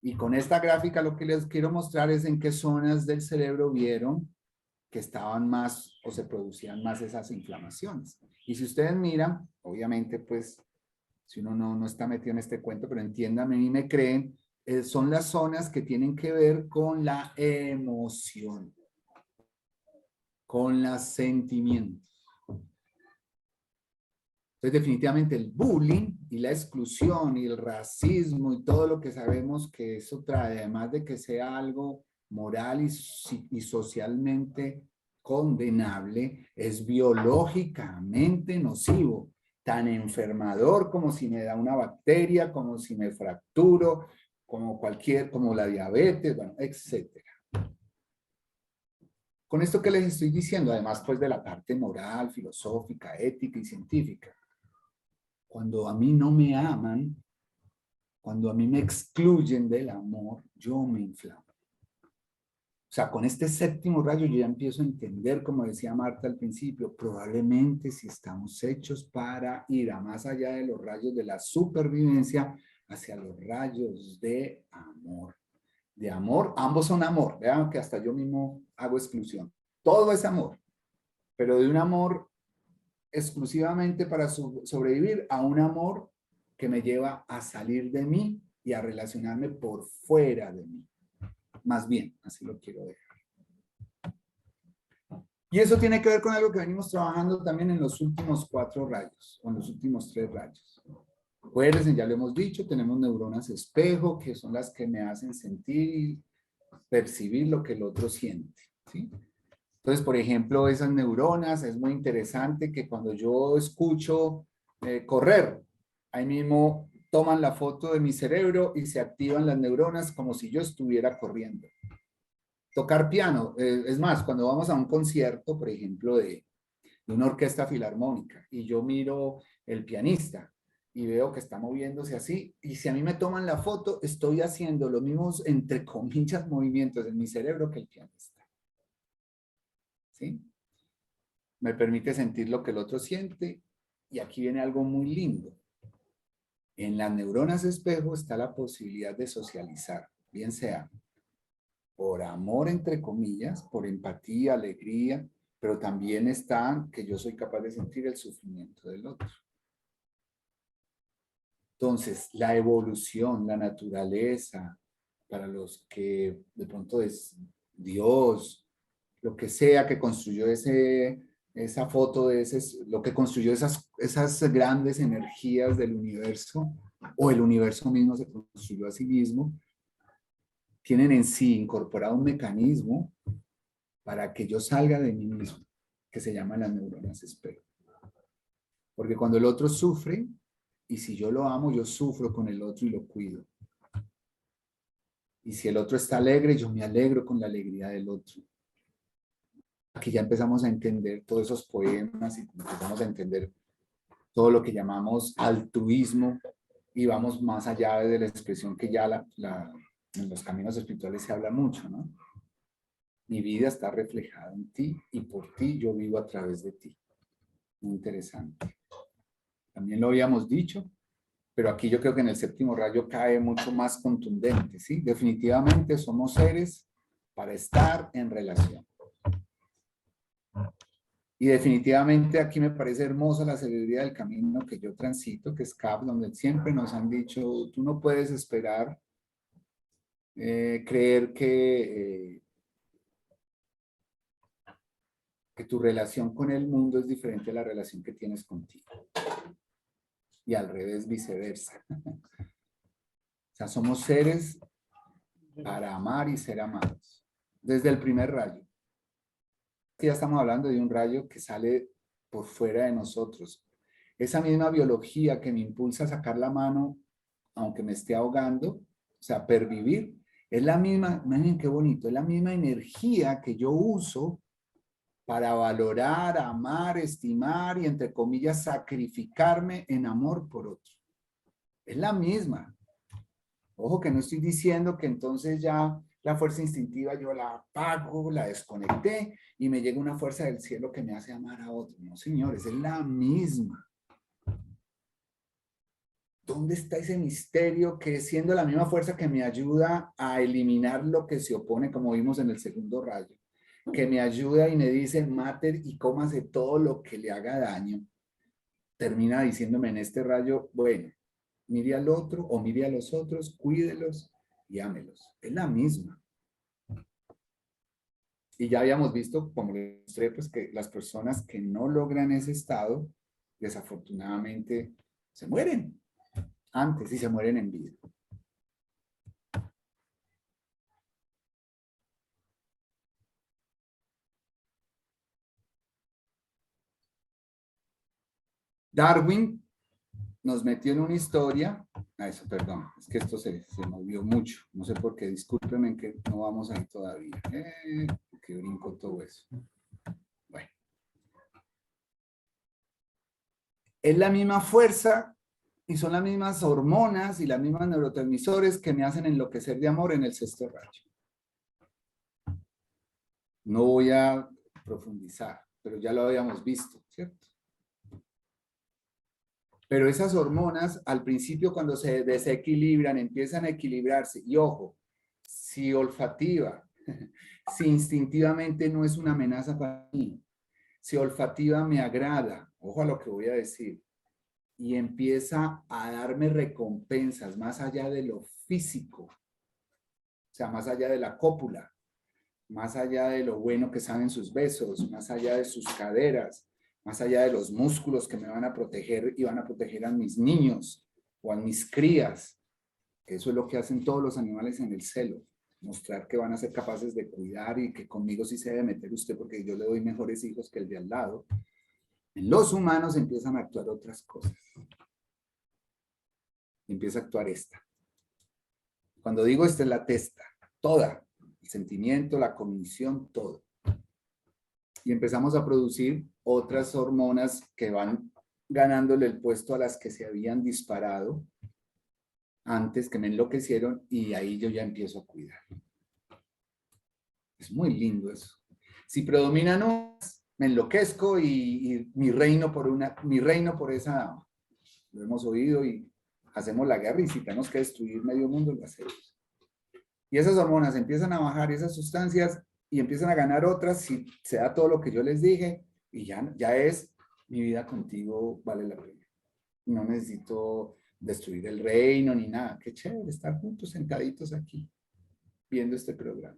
Y con esta gráfica lo que les quiero mostrar es en qué zonas del cerebro vieron que estaban más o se producían más esas inflamaciones. Y si ustedes miran, obviamente pues si uno no está metido en este cuento, pero entiéndame y me creen, son las zonas que tienen que ver con la emoción, con los sentimientos. Entonces, definitivamente el bullying y la exclusión y el racismo y todo lo que sabemos que eso trae, además de que sea algo moral y socialmente condenable, es biológicamente nocivo, tan enfermador como si me da una bacteria, como si me fracturo, como la diabetes, bueno, etcétera. Con esto que les estoy diciendo, además pues de la parte moral, filosófica, ética y científica, cuando a mí no me aman, cuando a mí me excluyen del amor, yo me inflamo. O sea, con este séptimo rayo yo ya empiezo a entender, como decía Marta al principio, probablemente si estamos hechos para ir a más allá de los rayos de la supervivencia, hacia los rayos de amor. De amor, ambos son amor. Vean que hasta yo mismo hago exclusión. Todo es amor, pero de un amor exclusivamente para sobrevivir a un amor que me lleva a salir de mí y a relacionarme por fuera de mí. Más bien, así lo quiero dejar. Y eso tiene que ver con algo que venimos trabajando también en los últimos 4 rayos, o en los últimos 3 rayos. Acuérdense, ya lo hemos dicho, tenemos neuronas espejo, que son las que me hacen sentir y percibir lo que el otro siente, ¿sí? Entonces, por ejemplo, esas neuronas, es muy interesante que cuando yo escucho correr, ahí mismo toman la foto de mi cerebro y se activan las neuronas como si yo estuviera corriendo. Tocar piano, es más, cuando vamos a un concierto, por ejemplo, de una orquesta filarmónica, y yo miro el pianista y veo que está moviéndose así, y si a mí me toman la foto, estoy haciendo los mismos, entre comillas, movimientos en mi cerebro que el pianista. ¿Sí? Me permite sentir lo que el otro siente, y aquí viene algo muy lindo. En las neuronas espejo está la posibilidad de socializar, bien sea por amor, entre comillas, por empatía, alegría, pero también está que yo soy capaz de sentir el sufrimiento del otro. Entonces, la evolución, la naturaleza, para los que de pronto es Dios, lo que sea que construyó esa foto, lo que construyó esas grandes energías del universo, o el universo mismo se construyó a sí mismo, tienen en sí incorporado un mecanismo para que yo salga de mí mismo, que se llama las neuronas espejo. Porque cuando el otro sufre, y si yo lo amo, yo sufro con el otro y lo cuido. Y si el otro está alegre, yo me alegro con la alegría del otro. Aquí ya empezamos a entender todos esos poemas y empezamos a entender todo lo que llamamos altruismo, y vamos más allá de la expresión que ya en los caminos espirituales se habla mucho, ¿no? Mi vida está reflejada en ti y por ti yo vivo a través de ti. Muy interesante. También lo habíamos dicho, pero aquí yo creo que en el séptimo rayo cae mucho más contundente, ¿sí? Definitivamente somos seres para estar en relación. Y definitivamente aquí me parece hermosa la sabiduría del camino que yo transito, que es CAP, donde siempre nos han dicho, tú no puedes esperar, creer que tu relación con el mundo es diferente a la relación que tienes contigo. Y al revés, viceversa. O sea, somos seres para amar y ser amados. Desde el primer rayo. Ya estamos hablando de un rayo que sale por fuera de nosotros. Esa misma biología que me impulsa a sacar la mano, aunque me esté ahogando, o sea, pervivir, es la misma, miren qué bonito, es la misma energía que yo uso para valorar, amar, estimar y, entre comillas, sacrificarme en amor por otro. Es la misma. Ojo que no estoy diciendo que entonces ya la fuerza instintiva yo la apago, la desconecté y me llega una fuerza del cielo que me hace amar a otro. No, señores, es la misma. ¿Dónde está ese misterio que siendo la misma fuerza que me ayuda a eliminar lo que se opone, como vimos en el segundo rayo? Que me ayuda y me dice, mater y cómase todo lo que le haga daño. Termina diciéndome en este rayo, bueno, Mire al otro o mire a los otros, cuídelos y ámelos. Es la misma. Y ya habíamos visto, como les mostré, pues que las personas que no logran ese estado, desafortunadamente, se mueren antes y se mueren en vida. Darwin nos metió en una historia, eso, perdón, es que esto se movió mucho, no sé por qué, discúlpenme que no vamos ahí todavía, que brinco todo eso. Bueno. Es la misma fuerza y son las mismas hormonas y las mismas neurotransmisores que me hacen enloquecer de amor en el sexto rayo. No voy a profundizar, pero ya lo habíamos visto, ¿cierto? Pero esas hormonas, al principio cuando se desequilibran, empiezan a equilibrarse. Y ojo, si olfativa, si instintivamente no es una amenaza para mí, si olfativa me agrada, ojo a lo que voy a decir, y empieza a darme recompensas más allá de lo físico, o sea, más allá de la cópula, más allá de lo bueno que saben sus besos, más allá de sus caderas, más allá de los músculos que me van a proteger y van a proteger a mis niños o a mis crías. Eso es lo que hacen todos los animales en el celo. Mostrar que van a ser capaces de cuidar y que conmigo sí se debe meter usted porque yo le doy mejores hijos que el de al lado. En los humanos empiezan a actuar otras cosas. Empieza a actuar esta. Cuando digo esta es la testa, toda. El sentimiento, la cognición, todo. Y empezamos a producir otras hormonas que van ganándole el puesto a las que se habían disparado antes, que me enloquecieron, y ahí yo ya empiezo a cuidar. Es muy lindo eso. Si predominan unas, me enloquezco y mi reino por esa dama. Lo hemos oído y hacemos la guerra y si tenemos que destruir medio mundo, lo hacemos. Y esas hormonas empiezan a bajar, esas sustancias, y empiezan a ganar otras, si se da todo lo que yo les dije, y ya es, mi vida contigo vale la pena. No necesito destruir el reino ni nada. Qué chévere estar juntos, sentaditos aquí, viendo este programa.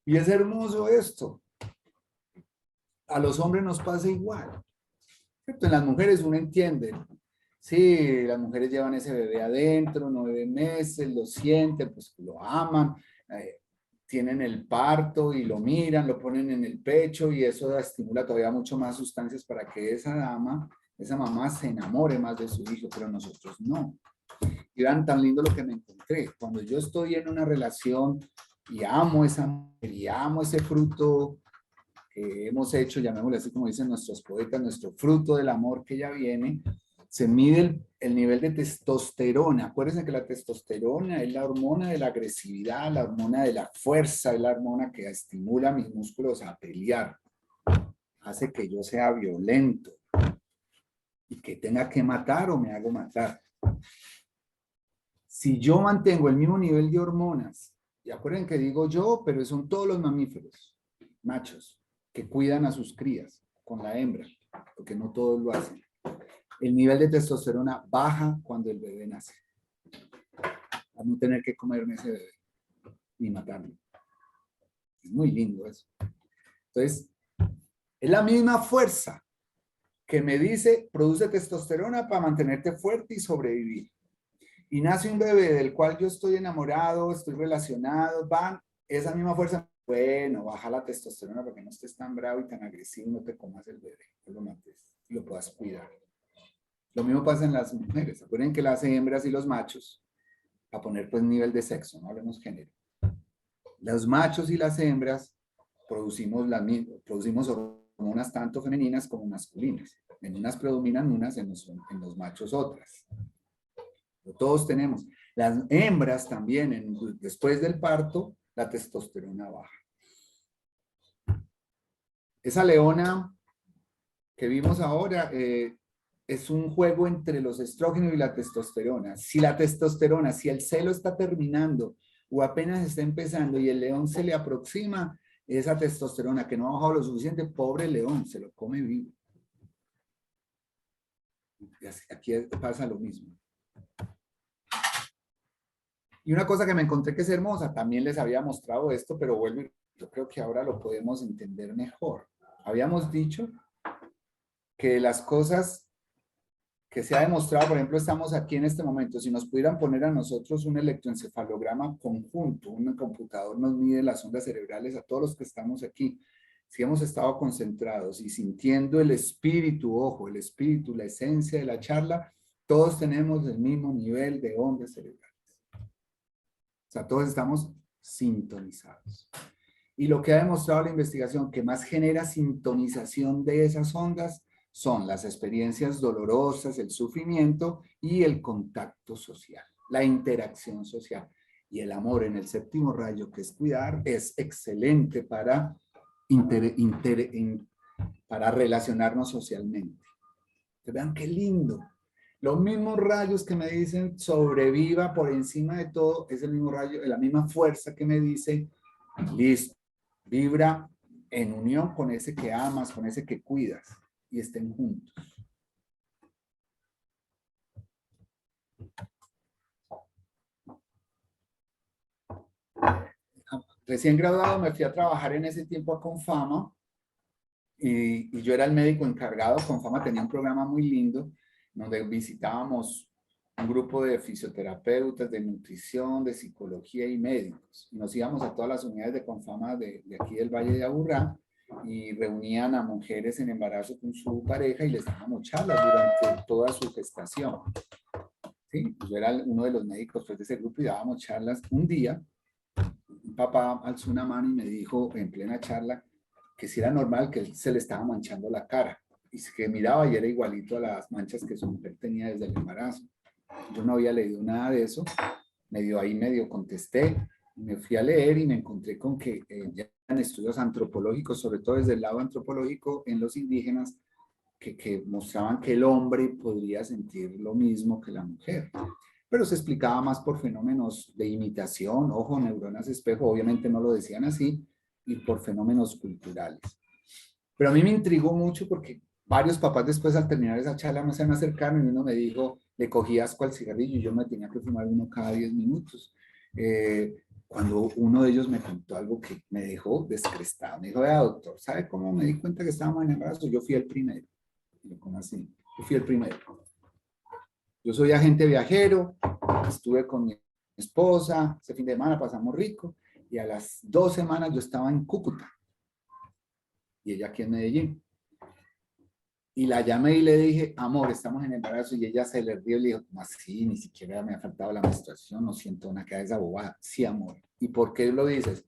Y es hermoso esto. A los hombres nos pasa igual. ¿Cierto? En las mujeres uno entiende. Sí, las mujeres llevan ese bebé adentro, 9 meses, lo sienten, pues lo aman, tienen el parto y lo miran, lo ponen en el pecho y eso estimula todavía mucho más sustancias para que esa mamá se enamore más de su hijo, pero nosotros no. Y vean tan lindo lo que me encontré. Cuando yo estoy en una relación y amo esa mujer y amo ese fruto que hemos hecho, llamémosle así como dicen nuestros poetas, nuestro fruto del amor que ya viene, se mide el nivel de testosterona. Acuérdense que la testosterona es la hormona de la agresividad, la hormona de la fuerza, es la hormona que estimula a mis músculos a pelear. Hace que yo sea violento y que tenga que matar o me hago matar. Si yo mantengo el mismo nivel de hormonas, y acuérdense que digo yo, pero son todos los mamíferos, machos, que cuidan a sus crías con la hembra, porque no todos lo hacen. El nivel de testosterona baja cuando el bebé nace. A no tener que comerme ese bebé ni matarlo. Es muy lindo eso. Entonces, es la misma fuerza que me dice, produce testosterona para mantenerte fuerte y sobrevivir. Y nace un bebé del cual yo estoy enamorado, estoy relacionado, esa misma fuerza, bueno, baja la testosterona para que no estés tan bravo y tan agresivo, no te comas el bebé, no lo mates, y lo puedas cuidar. Lo mismo pasa en las mujeres. Acuérdense que las hembras y los machos, a poner pues nivel de sexo, no hablemos género. Los machos y las hembras producimos hormonas tanto femeninas como masculinas. En unas predominan unas, en los machos otras. Pero todos tenemos. Las hembras también, después del parto, la testosterona baja. Esa leona que vimos ahora, es un juego entre los estrógenos y la testosterona. Si la testosterona, si el celo está terminando o apenas está empezando y el león se le aproxima, esa testosterona que no ha bajado lo suficiente, pobre león, se lo come vivo. Aquí pasa lo mismo. Y una cosa que me encontré que es hermosa, también les había mostrado esto, pero vuelvo, yo creo que ahora lo podemos entender mejor. Habíamos dicho que las cosas que se ha demostrado, por ejemplo, estamos aquí en este momento, si nos pudieran poner a nosotros un electroencefalograma conjunto, un computador nos mide las ondas cerebrales a todos los que estamos aquí, si hemos estado concentrados y sintiendo el espíritu, ojo, el espíritu, la esencia de la charla, todos tenemos el mismo nivel de ondas cerebrales. O sea, todos estamos sintonizados. Y lo que ha demostrado la investigación que más genera sintonización de esas ondas son las experiencias dolorosas, el sufrimiento y el contacto social, la interacción social. Y el amor en el séptimo rayo, que es cuidar, es excelente para relacionarnos socialmente. Vean qué lindo. Los mismos rayos que me dicen sobreviva por encima de todo, es el mismo rayo, la misma fuerza que me dice, listo, vibra en unión con ese que amas, con ese que cuidas, y estén juntos. Recién graduado me fui a trabajar en ese tiempo a Confama, y yo era el médico encargado. Confama tenía un programa muy lindo, donde visitábamos un grupo de fisioterapeutas, de nutrición, de psicología y médicos. Y nos íbamos a todas las unidades de Confama de aquí del Valle de Aburrá y reunían a mujeres en embarazo con su pareja y les dábamos charlas durante toda su gestación. ¿Sí? Yo era uno de los médicos pues, de ese grupo y dábamos charlas. Un día, un papá alzó una mano y me dijo en plena charla que si era normal que él se le estaba manchando la cara. Y que miraba y era igualito a las manchas que su mujer tenía desde el embarazo. Yo no había leído nada de eso, medio contesté, me fui a leer y me encontré con que ya en estudios antropológicos, sobre todo desde el lado antropológico en los indígenas, que mostraban que el hombre podría sentir lo mismo que la mujer. Pero se explicaba más por fenómenos de imitación, ojo, neuronas espejo, obviamente no lo decían así, y por fenómenos culturales. Pero a mí me intrigó mucho porque varios papás después al terminar esa charla se me acercaron y uno me dijo, le cogí asco al cigarrillo y yo me tenía que fumar uno cada 10 minutos. Cuando uno de ellos me contó algo que me dejó descrestado, me dijo, vea doctor, ¿sabe cómo me di cuenta que estábamos en embarazo? Yo fui el primero. Y yo, ¿cómo así? Yo fui el primero. Yo soy agente viajero, estuve con mi esposa, ese fin de semana pasamos rico y a las 2 semanas yo estaba en Cúcuta y ella aquí en Medellín. Y la llamé y le dije, amor, estamos en embarazo, y ella se le rió y le dijo, no, sí, ni siquiera me ha faltado la menstruación, no siento una cabeza bobada. Sí, amor. ¿Y por qué lo dices?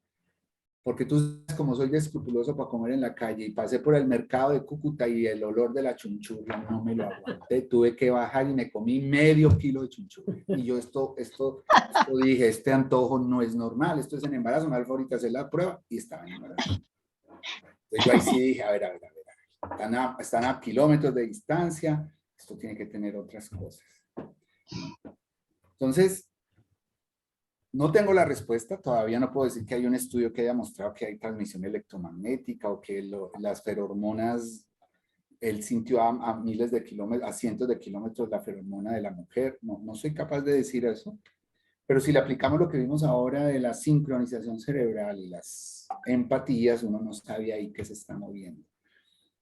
Porque tú sabes como soy de escrupuloso para comer en la calle y pasé por el mercado de Cúcuta y el olor de la chunchurria no me lo aguanté, tuve que bajar y me comí medio kilo de chunchurria. Y yo esto dije, este antojo no es normal, esto es en embarazo, me voy ahorita a hacer la prueba y estaba en embarazo. Entonces yo ahí sí dije, a ver. Están a kilómetros de distancia, esto tiene que tener otras cosas. Entonces, no tengo la respuesta, todavía no puedo decir que hay un estudio que haya mostrado que hay transmisión electromagnética o que las ferormonas, él sintió a miles de kilómetros, a cientos de kilómetros la feromona de la mujer, no soy capaz de decir eso, pero si le aplicamos lo que vimos ahora de la sincronización cerebral y las empatías, uno no sabe ahí qué se está moviendo.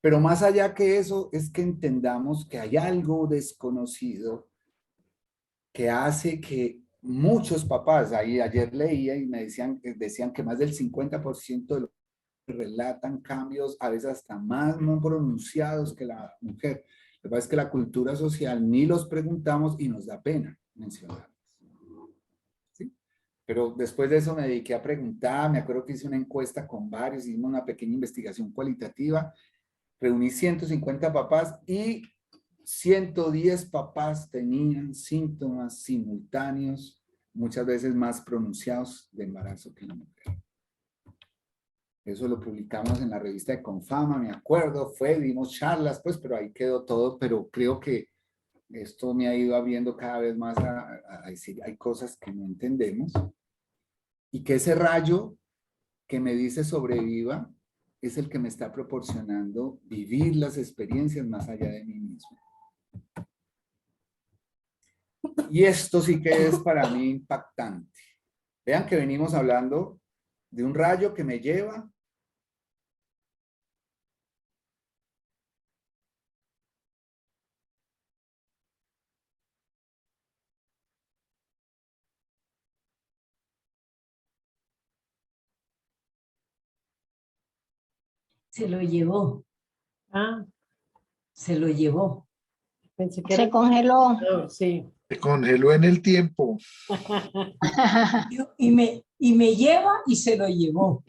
Pero más allá que eso, es que entendamos que hay algo desconocido que hace que muchos papás, ayer leía y me decían que más del 50% de los que relatan cambios, a veces hasta más no pronunciados que la mujer. Lo que pasa es que la cultura social ni los preguntamos y nos da pena mencionarlos. ¿Sí? Pero después de eso me dediqué a preguntar, me acuerdo que hice una encuesta con varios, hicimos una pequeña investigación cualitativa. Reuní 150 papás y 110 papás tenían síntomas simultáneos, muchas veces más pronunciados de embarazo que la mujer. Eso lo publicamos en la revista de Confama, me acuerdo, dimos charlas, pues, pero ahí quedó todo, pero creo que esto me ha ido abriendo cada vez más a decir, hay cosas que no entendemos y que ese rayo que me dice sobreviva es el que me está proporcionando vivir las experiencias más allá de mí mismo. Y esto sí que es para mí impactante. Vean que venimos hablando de un rayo que me lleva Se lo llevó, Ah, se lo llevó. pensé que Se era congeló. sí. Se congeló en el tiempo. Y me lleva y se lo llevó.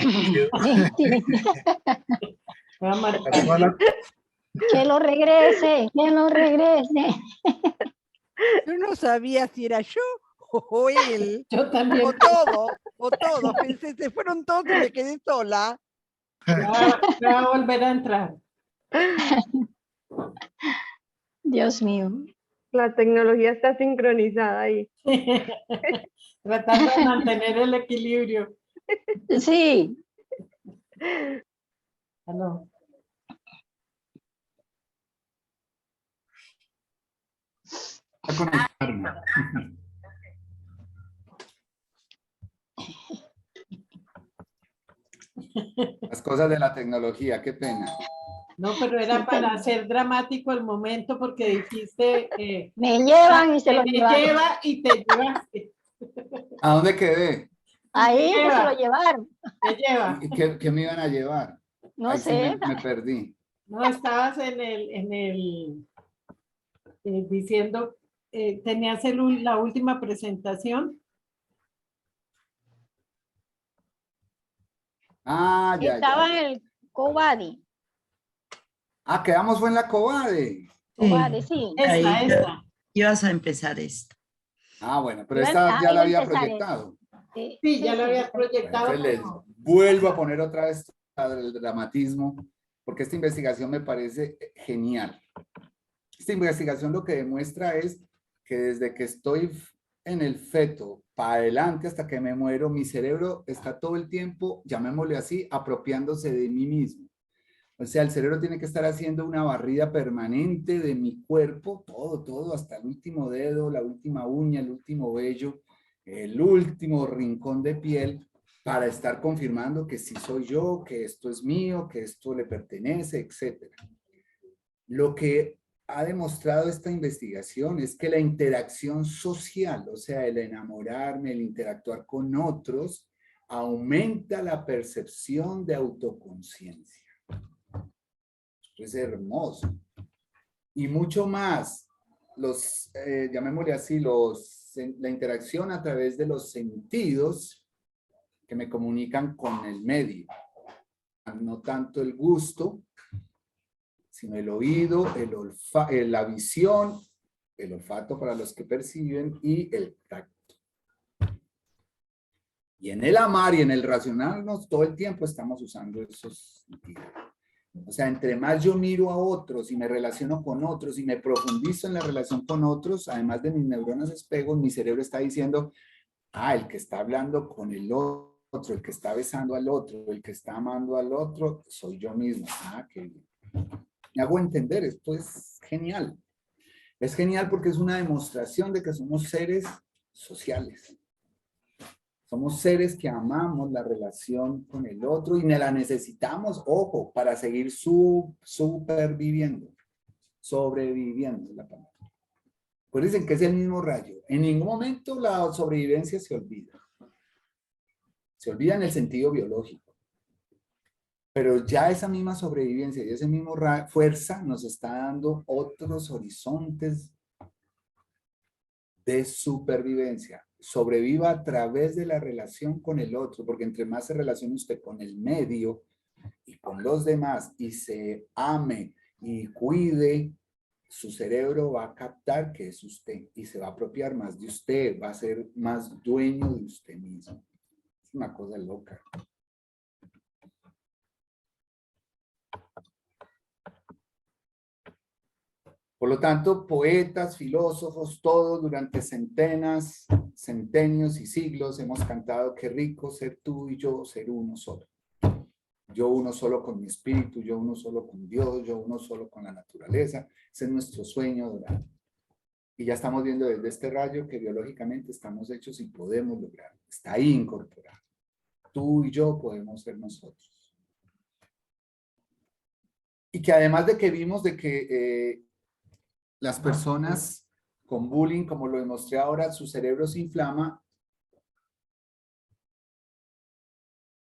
Voy a marcar. Pasó a la- Que lo regrese, que lo regrese. Yo no sabía si era yo o él, Yo también. o todos. Pensé, se fueron todos y me quedé sola. Voy a volver a entrar. Dios mío. La tecnología está sincronizada ahí. Tratando de mantener el equilibrio. Sí. Aló. a conectarme. Las cosas de la tecnología, qué pena. No, pero era para hacer dramático el momento porque dijiste Me llevan y se lo te llevaron. lleva y te llevaste. ¿A dónde quedé? Ahí que se lleva. lo llevaron. Te lleva. ¿Y qué me iban a llevar? No Ahí sí sé. me perdí. No, estabas diciendo, tenías la última presentación. Ah, ya, Estaba ya. en el Cobadi. Ah, quedamos fue en la Cobade. Cobadi, sí. Ahí ibas a empezar esta. Ah, bueno, pero Iba- esta ya iba la a había empezar proyectado. Sí, ya lo habías Bueno, proyectado. entonces les pero- vuelvo a poner otra vez el dramatismo, porque esta investigación me parece genial. Esta investigación lo que demuestra es que desde que estoy en el feto para adelante hasta que me muero, mi cerebro está todo el tiempo, llamémosle así, apropiándose de mí mismo. O sea, el cerebro tiene que estar haciendo una barrida permanente de mi cuerpo, todo, hasta el último dedo, la última uña, el último vello, el último rincón de piel, para estar confirmando que sí soy yo, que esto es mío, que esto le pertenece, etc. Lo que ha demostrado esta investigación es que la interacción social, o sea, el enamorarme, el interactuar con otros, aumenta la percepción de autoconciencia. Esto es hermoso. Y mucho más, llamémosle así, la interacción a través de los sentidos que me comunican con el medio. No tanto el gusto, sino el oído, la visión, el olfato para los que perciben y el tacto. Y en el amar y en el racionarnos todo el tiempo estamos usando esos sentidos. O sea, entre más yo miro a otros y me relaciono con otros y me profundizo en la relación con otros, además de mis neuronas espejos, mi cerebro está diciendo, el que está hablando con el otro, el que está besando al otro, el que está amando al otro, soy yo mismo. Qué bien. Me hago entender, esto es genial. Es genial porque es una demostración de que somos seres sociales. Somos seres que amamos la relación con el otro y la necesitamos, ojo, para seguir superviviendo, sobreviviendo la palabra. Pues dicen que es el mismo rayo. En ningún momento la sobrevivencia se olvida. Se olvida en el sentido biológico. Pero ya esa misma sobrevivencia y ese mismo fuerza nos está dando otros horizontes de supervivencia. Sobreviva a través de la relación con el otro, porque entre más se relacione usted con el medio y con los demás y se ame y cuide, su cerebro va a captar que es usted y se va a apropiar más de usted, va a ser más dueño de usted mismo. Es una cosa loca. Por lo tanto, poetas, filósofos, todos durante centenios y siglos hemos cantado qué rico ser tú y yo, ser uno solo. Yo uno solo con mi espíritu, yo uno solo con Dios, yo uno solo con la naturaleza. Ese es nuestro sueño dorado. Y ya estamos viendo desde este rayo que biológicamente estamos hechos y podemos lograrlo. Está ahí incorporado. Tú y yo podemos ser nosotros. Y que además de que vimos de que las personas con bullying, como lo demostré ahora, su cerebro se inflama.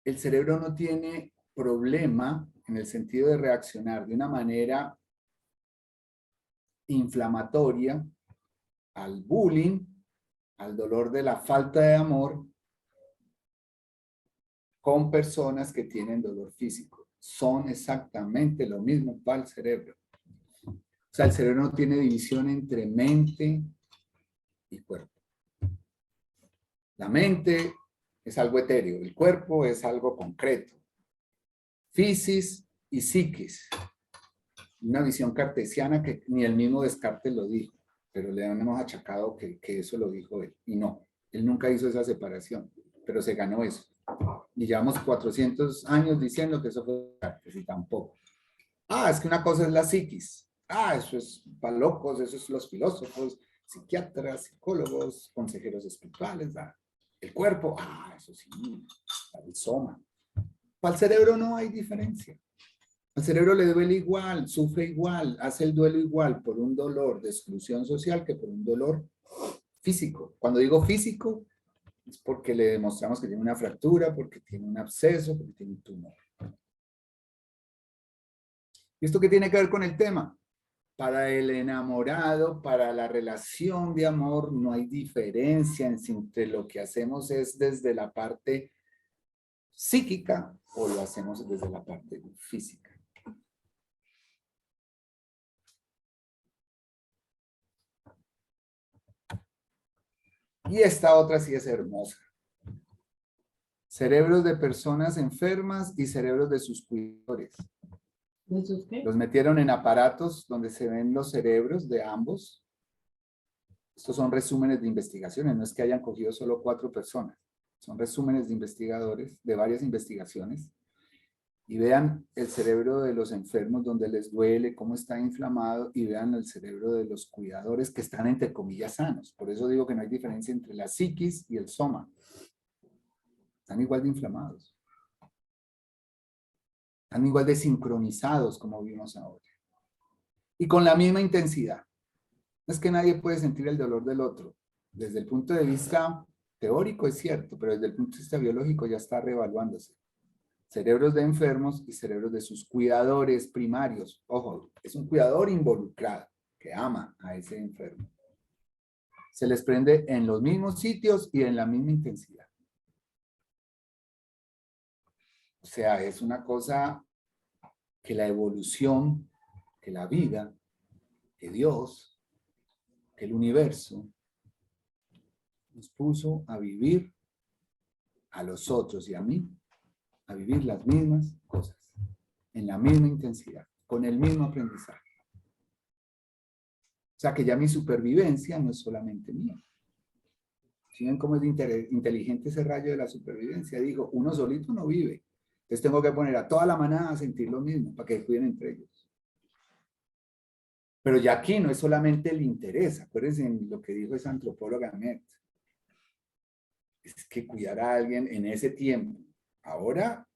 El cerebro no tiene problema en el sentido de reaccionar de una manera inflamatoria al bullying, al dolor de la falta de amor, con personas que tienen dolor físico. Son exactamente lo mismo para el cerebro. O sea, el cerebro no tiene división entre mente y cuerpo. La mente es algo etéreo, el cuerpo es algo concreto. Fisis y psiquis. Una visión cartesiana que ni el mismo Descartes lo dijo, pero le hemos achacado que eso lo dijo él. Y no, él nunca hizo esa separación, pero se ganó eso. Y llevamos 400 años diciendo que eso fue Descartes y tampoco. Ah, es que una cosa es la psiquis. Ah, eso es para locos, eso es los filósofos, psiquiatras, psicólogos, consejeros espirituales. Ah, el cuerpo, ah, eso sí, el soma. Para el cerebro no hay diferencia. Al cerebro le duele igual, sufre igual, hace el duelo igual por un dolor de exclusión social que por un dolor físico. Cuando digo físico, es porque le demostramos que tiene una fractura, porque tiene un absceso, porque tiene un tumor. ¿Y esto qué tiene que ver con el tema? Para el enamorado, para la relación de amor, no hay diferencia entre lo que hacemos es desde la parte psíquica o lo hacemos desde la parte física. Y esta otra sí es hermosa. Cerebros de personas enfermas y cerebros de sus cuidadores. ¿De sus qué? Los metieron en aparatos donde se ven los cerebros de ambos. Estos son resúmenes de investigaciones, no es que hayan cogido solo 4 personas. Son resúmenes de investigadores, de varias investigaciones. Y vean el cerebro de los enfermos donde les duele, cómo está inflamado, y vean el cerebro de los cuidadores que están entre comillas sanos. Por eso digo que no hay diferencia entre la psiquis y el soma. Están igual de inflamados. Están igual de sincronizados como vimos ahora. Y con la misma intensidad. No es que nadie puede sentir el dolor del otro. Desde el punto de vista teórico es cierto, pero desde el punto de vista biológico ya está reevaluándose. Cerebros de enfermos y cerebros de sus cuidadores primarios. Ojo, es un cuidador involucrado que ama a ese enfermo. Se les prende en los mismos sitios y en la misma intensidad. O sea, es una cosa que la evolución, que la vida, que Dios, que el universo nos puso a vivir a los otros y a mí, a vivir las mismas cosas, en la misma intensidad, con el mismo aprendizaje. O sea que ya mi supervivencia no es solamente mía. ¿Sí ven cómo es inteligente ese rayo de la supervivencia? Digo, uno solito no vive. Entonces tengo que poner a toda la manada a sentir lo mismo, para que cuiden entre ellos. Pero ya aquí no es solamente el interés. Acuérdense en lo que dijo esa antropóloga Met. Es que cuidar a alguien en ese tiempo. Ahora,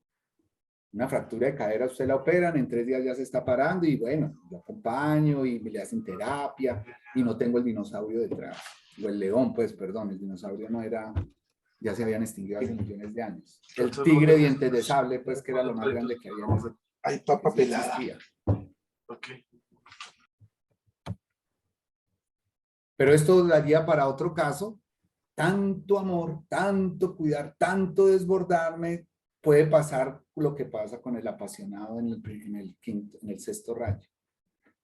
una fractura de cadera usted la operan, en 3 días ya se está parando y bueno, lo acompaño y me le hacen terapia y no tengo el dinosaurio detrás. O el león, pues, perdón, el dinosaurio no era, ya se habían extinguido hace millones de años. El tigre dientes de sable, pues, que era lo más grande que había en ese. Hay papa pelada. Ok. Pero esto daría para otro caso. Tanto amor, tanto cuidar, tanto desbordarme, puede pasar lo que pasa con el apasionado en el sexto rayo.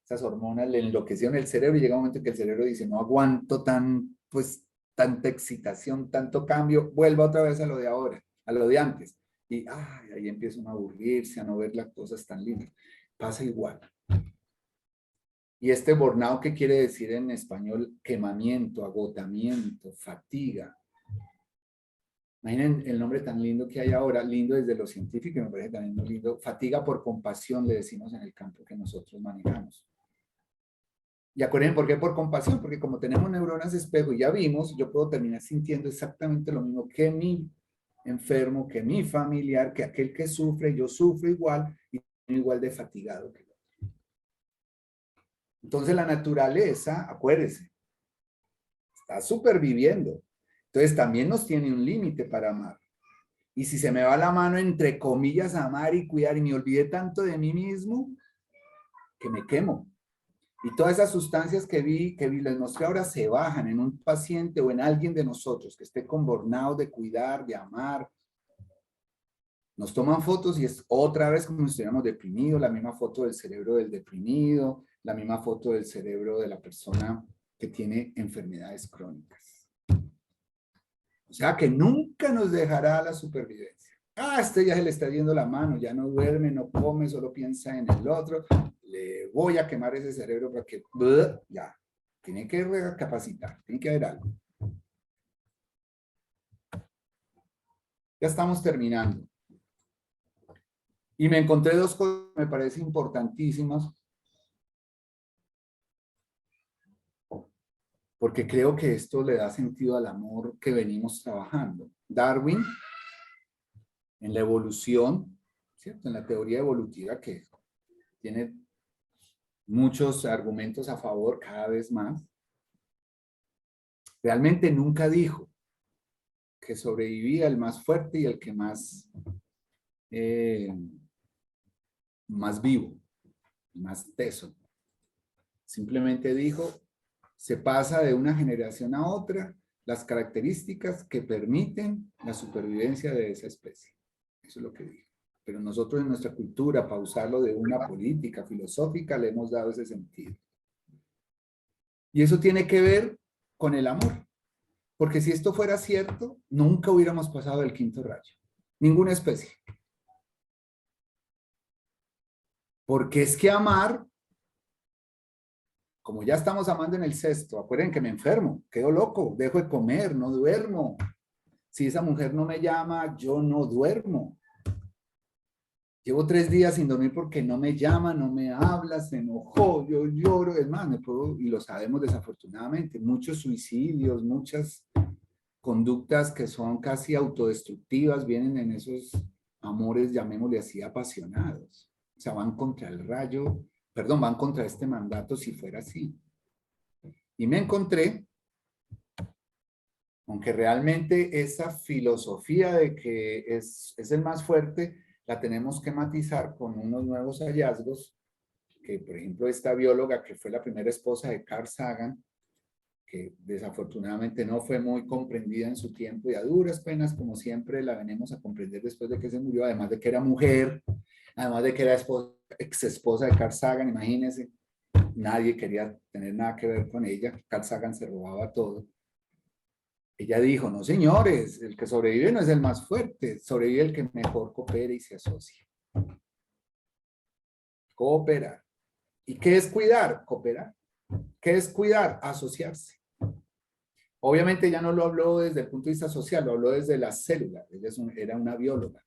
Esas hormonas le enloquecieron el cerebro y llega un momento en que el cerebro dice, no aguanto tanta excitación, tanto cambio, vuelva otra vez a lo de ahora, a lo de antes. Y ahí empieza uno a aburrirse, a no ver las cosas tan lindas. Pasa igual. Y este burnout, ¿qué quiere decir en español? Quemamiento, agotamiento, fatiga. Imaginen el nombre tan lindo que hay ahora, lindo desde lo científico, y me parece también muy lindo. Fatiga por compasión, le decimos en el campo que nosotros manejamos. Y acuérdense, ¿por qué? Por compasión, porque como tenemos neuronas espejo y ya vimos, yo puedo terminar sintiendo exactamente lo mismo que mi enfermo, que mi familiar, que aquel que sufre, yo sufro igual y igual de fatigado que el otro. Entonces la naturaleza, acuérdense, está superviviendo. Entonces también nos tiene un límite para amar. Y si se me va la mano, entre comillas, amar y cuidar, y me olvidé tanto de mí mismo, que me quemo. Y todas esas sustancias que les mostré ahora se bajan en un paciente o en alguien de nosotros que esté con burnout de cuidar, de amar. Nos toman fotos y es otra vez como si estuviéramos deprimidos, la misma foto del cerebro del deprimido, la misma foto del cerebro de la persona que tiene enfermedades crónicas. O sea que nunca nos dejará la supervivencia. Ah, este ya se le está yendo la mano, ya no duerme, no come, solo piensa en el otro. Le voy a quemar ese cerebro para que ya, tiene que recapacitar, tiene que haber algo. Ya estamos terminando. Y me encontré dos cosas que me parecen importantísimas, porque creo que esto le da sentido al amor que venimos trabajando. Darwin, en la evolución, ¿cierto? En la teoría evolutiva que tiene muchos argumentos a favor cada vez más, realmente nunca dijo que sobrevivía el más fuerte y el que más vivo, más teso. Simplemente dijo, se pasa de una generación a otra las características que permiten la supervivencia de esa especie. Eso es lo que dijo. Pero nosotros en nuestra cultura, para usarlo de una política filosófica, le hemos dado ese sentido. Y eso tiene que ver con el amor. Porque si esto fuera cierto, nunca hubiéramos pasado el quinto rayo. Ninguna especie. Porque es que amar, como ya estamos amando en el sexto, acuérdense que me enfermo, quedo loco, dejo de comer, no duermo. Si esa mujer no me llama, yo no duermo. Llevo 3 días sin dormir porque no me llama, no me habla, se enojó, yo lloro. Es más, y lo sabemos desafortunadamente, muchos suicidios, muchas conductas que son casi autodestructivas vienen en esos amores, llamémosle así, apasionados. O sea, van contra el rayo, perdón, van contra este mandato si fuera así. Y me encontré, aunque realmente esa filosofía de que es el más fuerte, la tenemos que matizar con unos nuevos hallazgos, que por ejemplo esta bióloga que fue la primera esposa de Carl Sagan, que desafortunadamente no fue muy comprendida en su tiempo y a duras penas, como siempre, la venimos a comprender después de que se murió, además de que era mujer, además de que era ex esposa de Carl Sagan, imagínense, nadie quería tener nada que ver con ella, Carl Sagan se robaba todo. Ella dijo, no señores, el que sobrevive no es el más fuerte, sobrevive el que mejor coopera y se asocia. Cooperar. ¿Y qué es cuidar? Cooperar. ¿Qué es cuidar? Asociarse. Obviamente ella no lo habló desde el punto de vista social, lo habló desde las células. Ella era una bióloga.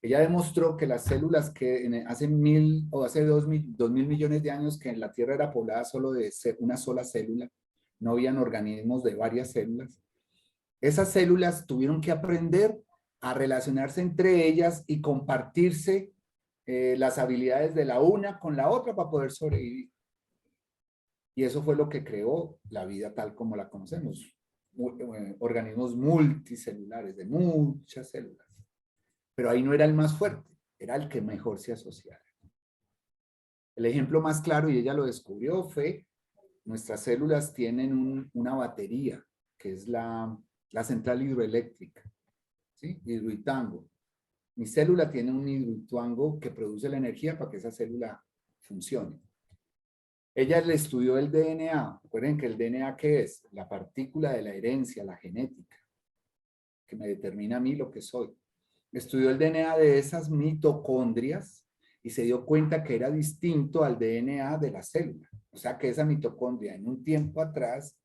Ella demostró que las células que hace 2.000 millones de años que en la Tierra era poblada solo de una sola célula, no habían organismos de varias células. Esas células tuvieron que aprender a relacionarse entre ellas y compartirse las habilidades de la una con la otra para poder sobrevivir. Y eso fue lo que creó la vida tal como la conocemos. Organismos multicelulares, de muchas células. Pero ahí no era el más fuerte, era el que mejor se asociara. El ejemplo más claro, y ella lo descubrió, fue nuestras células tienen una batería, que es la central hidroeléctrica, ¿sí? Hidroituango. Mi célula tiene un hidroituango que produce la energía para que esa célula funcione. Ella le estudió el DNA. Recuerden que el DNA, ¿qué es? La partícula de la herencia, la genética, que me determina a mí lo que soy. Estudió el DNA de esas mitocondrias y se dio cuenta que era distinto al DNA de la célula. O sea que esa mitocondria en un tiempo atrás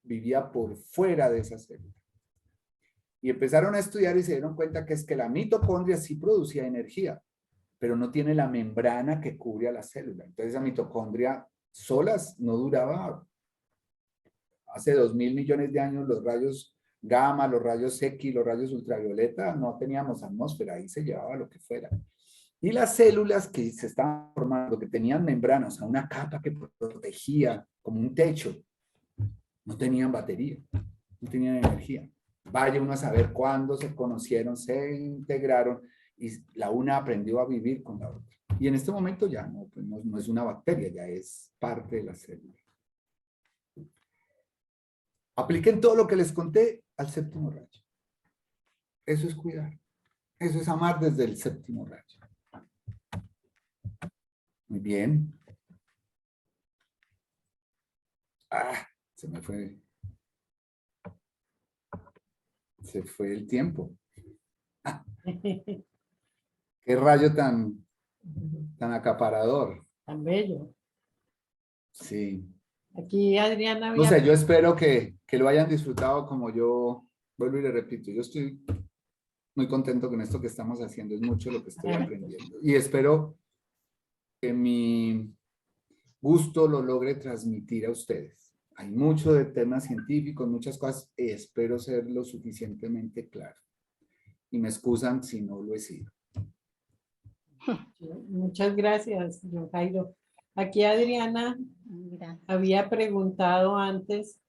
vivía por fuera de esa célula. Y empezaron a estudiar y se dieron cuenta que es que la mitocondria sí producía energía, pero no tiene la membrana que cubre a la célula. Entonces esa mitocondria solas no duraba. Hace 2.000 millones de años los rayos gamma, los rayos X, los rayos ultravioleta, no teníamos atmósfera, ahí se llevaba lo que fuera. Y las células que se estaban formando, que tenían membranas, o sea, una capa que protegía como un techo, no tenían batería, no tenían energía. Vaya uno a saber cuándo se conocieron, se integraron y la una aprendió a vivir con la otra. Y en este momento ya no, pues no es una bacteria, ya es parte de la célula. Apliquen todo lo que les conté al séptimo rayo. Eso es cuidar. Eso es amar desde el séptimo rayo. Muy bien. Ah, se me fue. Se fue el tiempo. Ah, qué rayo tan acaparador. Tan bello. Sí. Aquí Adriana No había... sé, yo espero que lo hayan disfrutado como yo. Vuelvo y le repito, yo estoy muy contento con esto que estamos haciendo. Es mucho lo que estoy aprendiendo. Y espero que mi gusto lo logre transmitir a ustedes. Hay mucho de temas científicos, muchas cosas, y espero ser lo suficientemente claro. Y me excusan si no lo he sido. Muchas gracias, don Jairo. Aquí Adriana había preguntado antes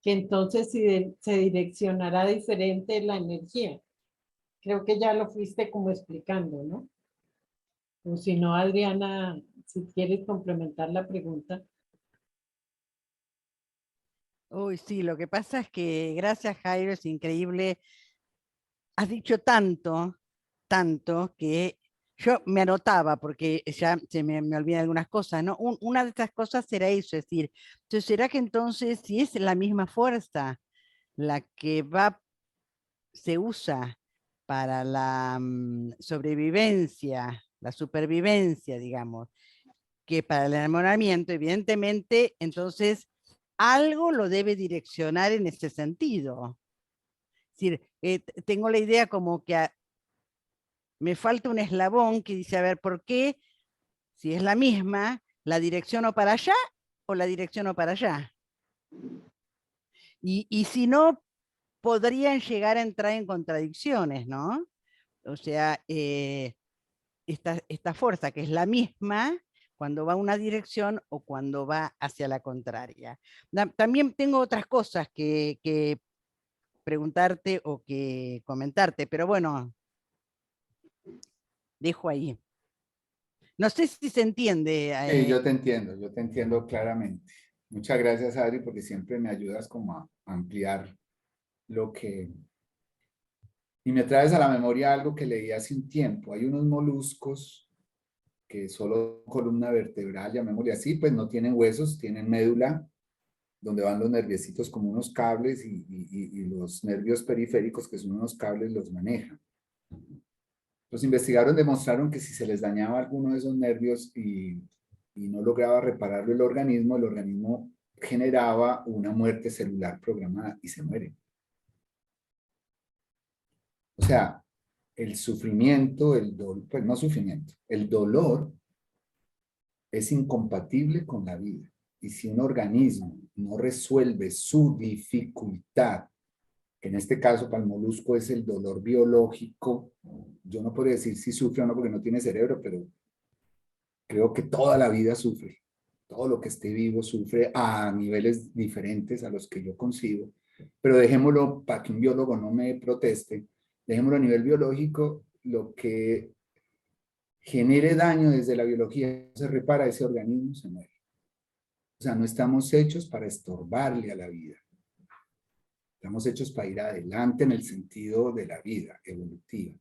que entonces si se direccionará diferente la energía. Creo que ya lo fuiste como explicando, ¿no? O si no, Adriana, si quieres complementar la pregunta. Uy, sí, lo que pasa es que gracias, Jairo, es increíble. Has dicho tanto, tanto que yo me anotaba porque ya se me olvidan algunas cosas, ¿no? Una de estas cosas será eso, es decir, entonces, ¿será que entonces si es la misma fuerza la que se usa para la sobrevivencia, la supervivencia, digamos, que para el enamoramiento, evidentemente, entonces algo lo debe direccionar en ese sentido? Es decir, tengo la idea como que me falta un eslabón que dice, a ver, ¿por qué? Si es la misma, ¿la direcciono para allá o la direcciono para allá? Y si no, podrían llegar a entrar en contradicciones, ¿no? O sea, esta fuerza que es la misma cuando va a una dirección o cuando va hacia la contraria. También tengo otras cosas que preguntarte o que comentarte, pero bueno, dejo ahí. No sé si se entiende. Sí, yo te entiendo claramente. Muchas gracias, Adri, porque siempre me ayudas como a ampliar lo que... Y me traes a la memoria algo que leí hace un tiempo. Hay unos moluscos que solo columna vertebral, llamémosle así, pues no tienen huesos, tienen médula, donde van los nerviecitos como unos cables y los nervios periféricos, que son unos cables, los manejan. Los investigadores demostraron que si se les dañaba alguno de esos nervios y no lograba repararlo el organismo generaba una muerte celular programada y se muere. O sea, el sufrimiento, el dolor, pues no sufrimiento, el dolor es incompatible con la vida. Y si un organismo no resuelve su dificultad, que en este caso para el molusco es el dolor biológico, yo no podría decir si sufre o no porque no tiene cerebro, pero creo que toda la vida sufre. Todo lo que esté vivo sufre a niveles diferentes a los que yo concibo. Pero dejémoslo, para que un biólogo no me proteste, dejémoslo a nivel biológico, lo que genere daño desde la biología se repara, ese organismo se muere. O sea, no estamos hechos para estorbarle a la vida. Estamos hechos para ir adelante en el sentido de la vida evolutiva.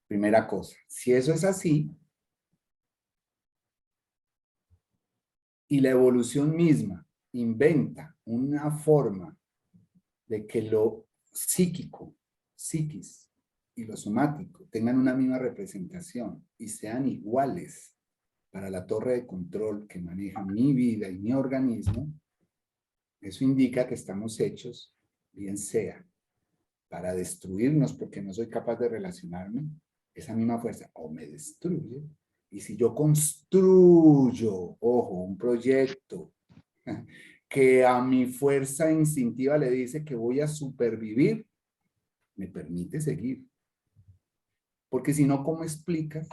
Primera cosa, si eso es así, y la evolución misma inventa una forma de que lo psíquico, psiquis y lo somático tengan una misma representación y sean iguales para la torre de control que maneja mi vida y mi organismo, eso indica que estamos hechos, bien sea para destruirnos porque no soy capaz de relacionarme, esa misma fuerza o me destruye Y si yo construyo, ojo, un proyecto que a mi fuerza instintiva le dice que voy a supervivir, me permite seguir. Porque si no, ¿cómo explicas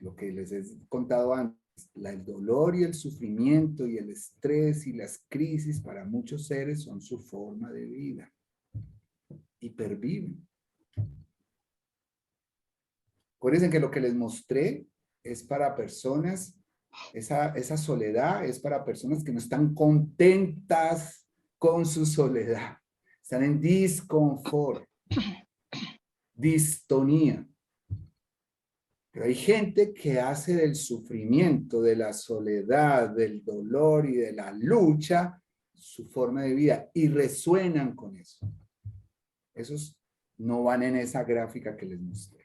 lo que les he contado antes? El dolor y el sufrimiento y el estrés y las crisis para muchos seres son su forma de vida. Y perviven. Acuérdense que lo que les mostré es para personas, esa soledad es para personas que no están contentas con su soledad. Están en disconfort, distonía. Pero hay gente que hace del sufrimiento, de la soledad, del dolor y de la lucha su forma de vida y resuenan con eso. Esos no van en esa gráfica que les mostré.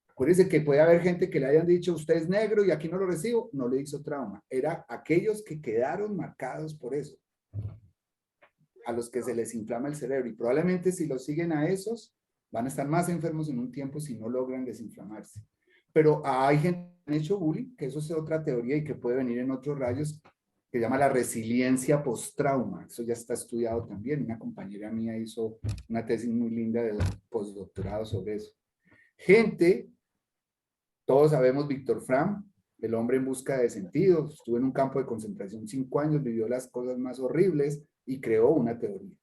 Acuérdense que puede haber gente que le hayan dicho, usted es negro y aquí no lo recibo, no le hizo trauma. Era aquellos que quedaron marcados por eso. A los que se les inflama el cerebro. Y probablemente si los siguen a esos, van a estar más enfermos en un tiempo si no logran desinflamarse. Pero hay gente que han hecho bullying, que eso es otra teoría y que puede venir en otros rayos, que se llama la resiliencia post-trauma. Eso ya está estudiado también. Una compañera mía hizo una tesis muy linda de postdoctorado sobre eso. Gente, todos sabemos Víctor Frank, el hombre en busca de sentido, estuvo en un campo de concentración 5 años, vivió las cosas más horribles y creó una teoría.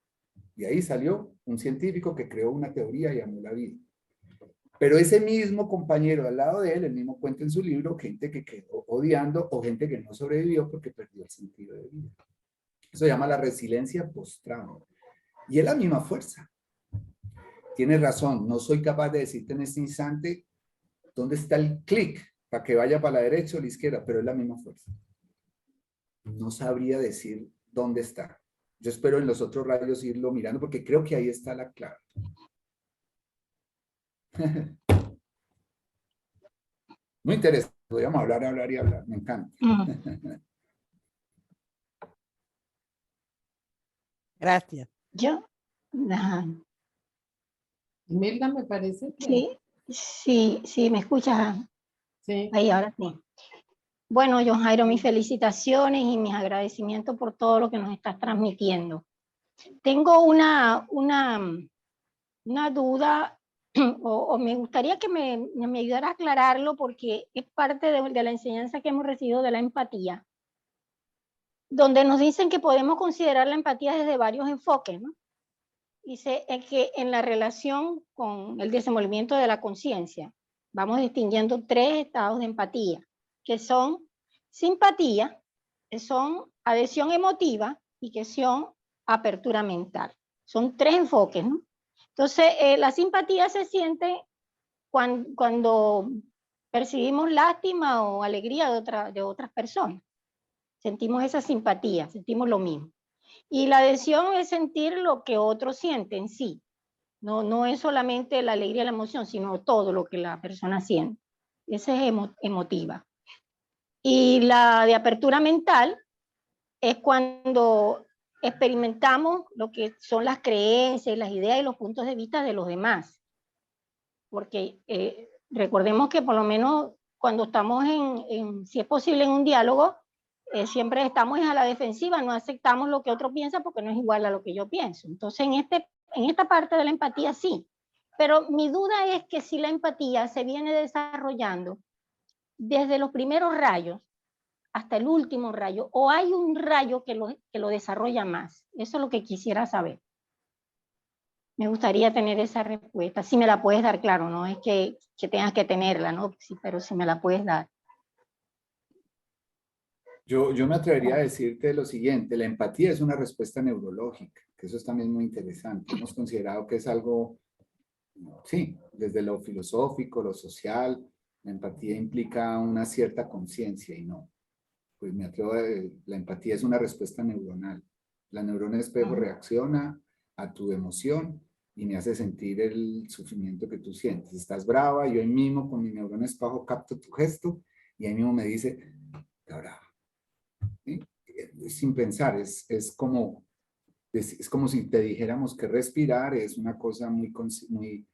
Y ahí salió un científico que creó una teoría y amó la vida. Pero ese mismo compañero al lado de él, el mismo cuenta en su libro, gente que quedó odiando o gente que no sobrevivió porque perdió el sentido de vida. Eso se llama la resiliencia post-trauma. Y es la misma fuerza. Tienes razón, no soy capaz de decirte en este instante dónde está el clic para que vaya para la derecha o la izquierda, pero es la misma fuerza. No sabría decir dónde está. Yo espero en los otros rayos irlo mirando porque creo que ahí está la clave. Muy interesante. Podríamos hablar y hablar. Me encanta. Gracias. Yo, Imelda, me parece que... sí, me escuchas. Sí. Ahí, ahora sí. Bueno, John Jairo, mis felicitaciones y mis agradecimientos por todo lo que nos estás transmitiendo. Tengo una duda, o me gustaría que me ayudara a aclararlo porque es parte de la enseñanza que hemos recibido de la empatía, donde nos dicen que podemos considerar la empatía desde varios enfoques, ¿no? Dice que en la relación con el desenvolvimiento de la conciencia, vamos distinguiendo 3 estados de empatía, que son simpatía, que son adhesión emotiva y que son apertura mental. Son 3 enfoques, ¿no? Entonces, la simpatía se siente cuando percibimos lástima o alegría de otras personas. Sentimos esa simpatía, sentimos lo mismo. Y la adhesión es sentir lo que otros sienten, sí. No es solamente la alegría y la emoción, sino todo lo que la persona siente. Esa es emotiva. Y la de apertura mental es cuando experimentamos lo que son las creencias, las ideas y los puntos de vista de los demás. Porque recordemos que por lo menos cuando estamos si es posible, en un diálogo, siempre estamos a la defensiva, no aceptamos lo que otro piensa porque no es igual a lo que yo pienso. Entonces, en esta parte de la empatía sí. Pero mi duda es que si la empatía se viene desarrollando desde los primeros rayos hasta el último rayo, o hay un rayo que lo desarrolla más. Eso es lo que quisiera saber. Me gustaría tener esa respuesta. Si me la puedes dar, claro, no es que tengas que tenerla, ¿no? Sí, pero si me la puedes dar. Yo me atrevería a decirte lo siguiente, la empatía es una respuesta neurológica, que eso es también muy interesante. Hemos considerado que es algo, sí, desde lo filosófico, lo social, la empatía implica una cierta conciencia y no. Pues me atrevo a decir, la empatía es una respuesta neuronal. La neurona espejo reacciona a tu emoción y me hace sentir el sufrimiento que tú sientes. Estás brava, yo ahí mismo con mi neurona espejo capto tu gesto y ahí mismo me dice, está brava. ¿Sí? Sin pensar, es como si te dijéramos que respirar es una cosa muy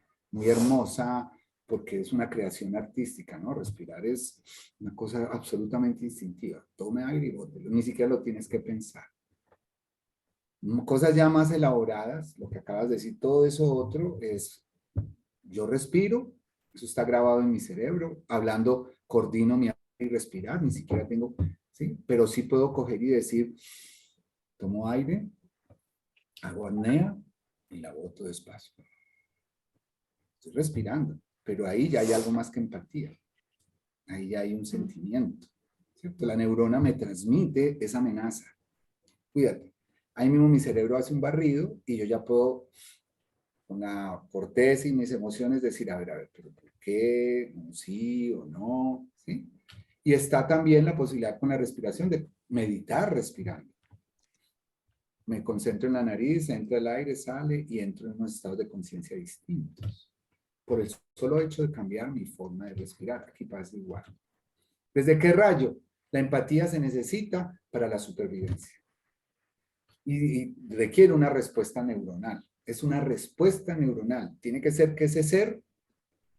hermosa, porque es una creación artística, ¿no? Respirar es una cosa absolutamente instintiva. Tome aire y bótelo, ni siquiera lo tienes que pensar. Cosas ya más elaboradas, lo que acabas de decir, todo eso otro es, yo respiro, eso está grabado en mi cerebro, hablando, coordino mi aire y respirar, ni siquiera tengo, ¿sí? Pero sí puedo coger y decir, tomo aire, hago apnea y la boto despacio. Estoy respirando, pero ahí ya hay algo más que empatía. Ahí ya hay un sentimiento, ¿cierto? La neurona me transmite esa amenaza. Cuídate. Ahí mismo mi cerebro hace un barrido y yo ya puedo, con la corteza y mis emociones, decir, a ver, ¿pero por qué? ¿Sí o no? ¿Sí? Y está también la posibilidad con la respiración de meditar respirando. Me concentro en la nariz, entra el aire, sale y entro en unos estados de conciencia distintos. Por el solo hecho de cambiar mi forma de respirar. Aquí pasa igual. ¿Desde qué rayo? La empatía se necesita para la supervivencia. Y requiere una respuesta neuronal. Es una respuesta neuronal. Tiene que ser que ese ser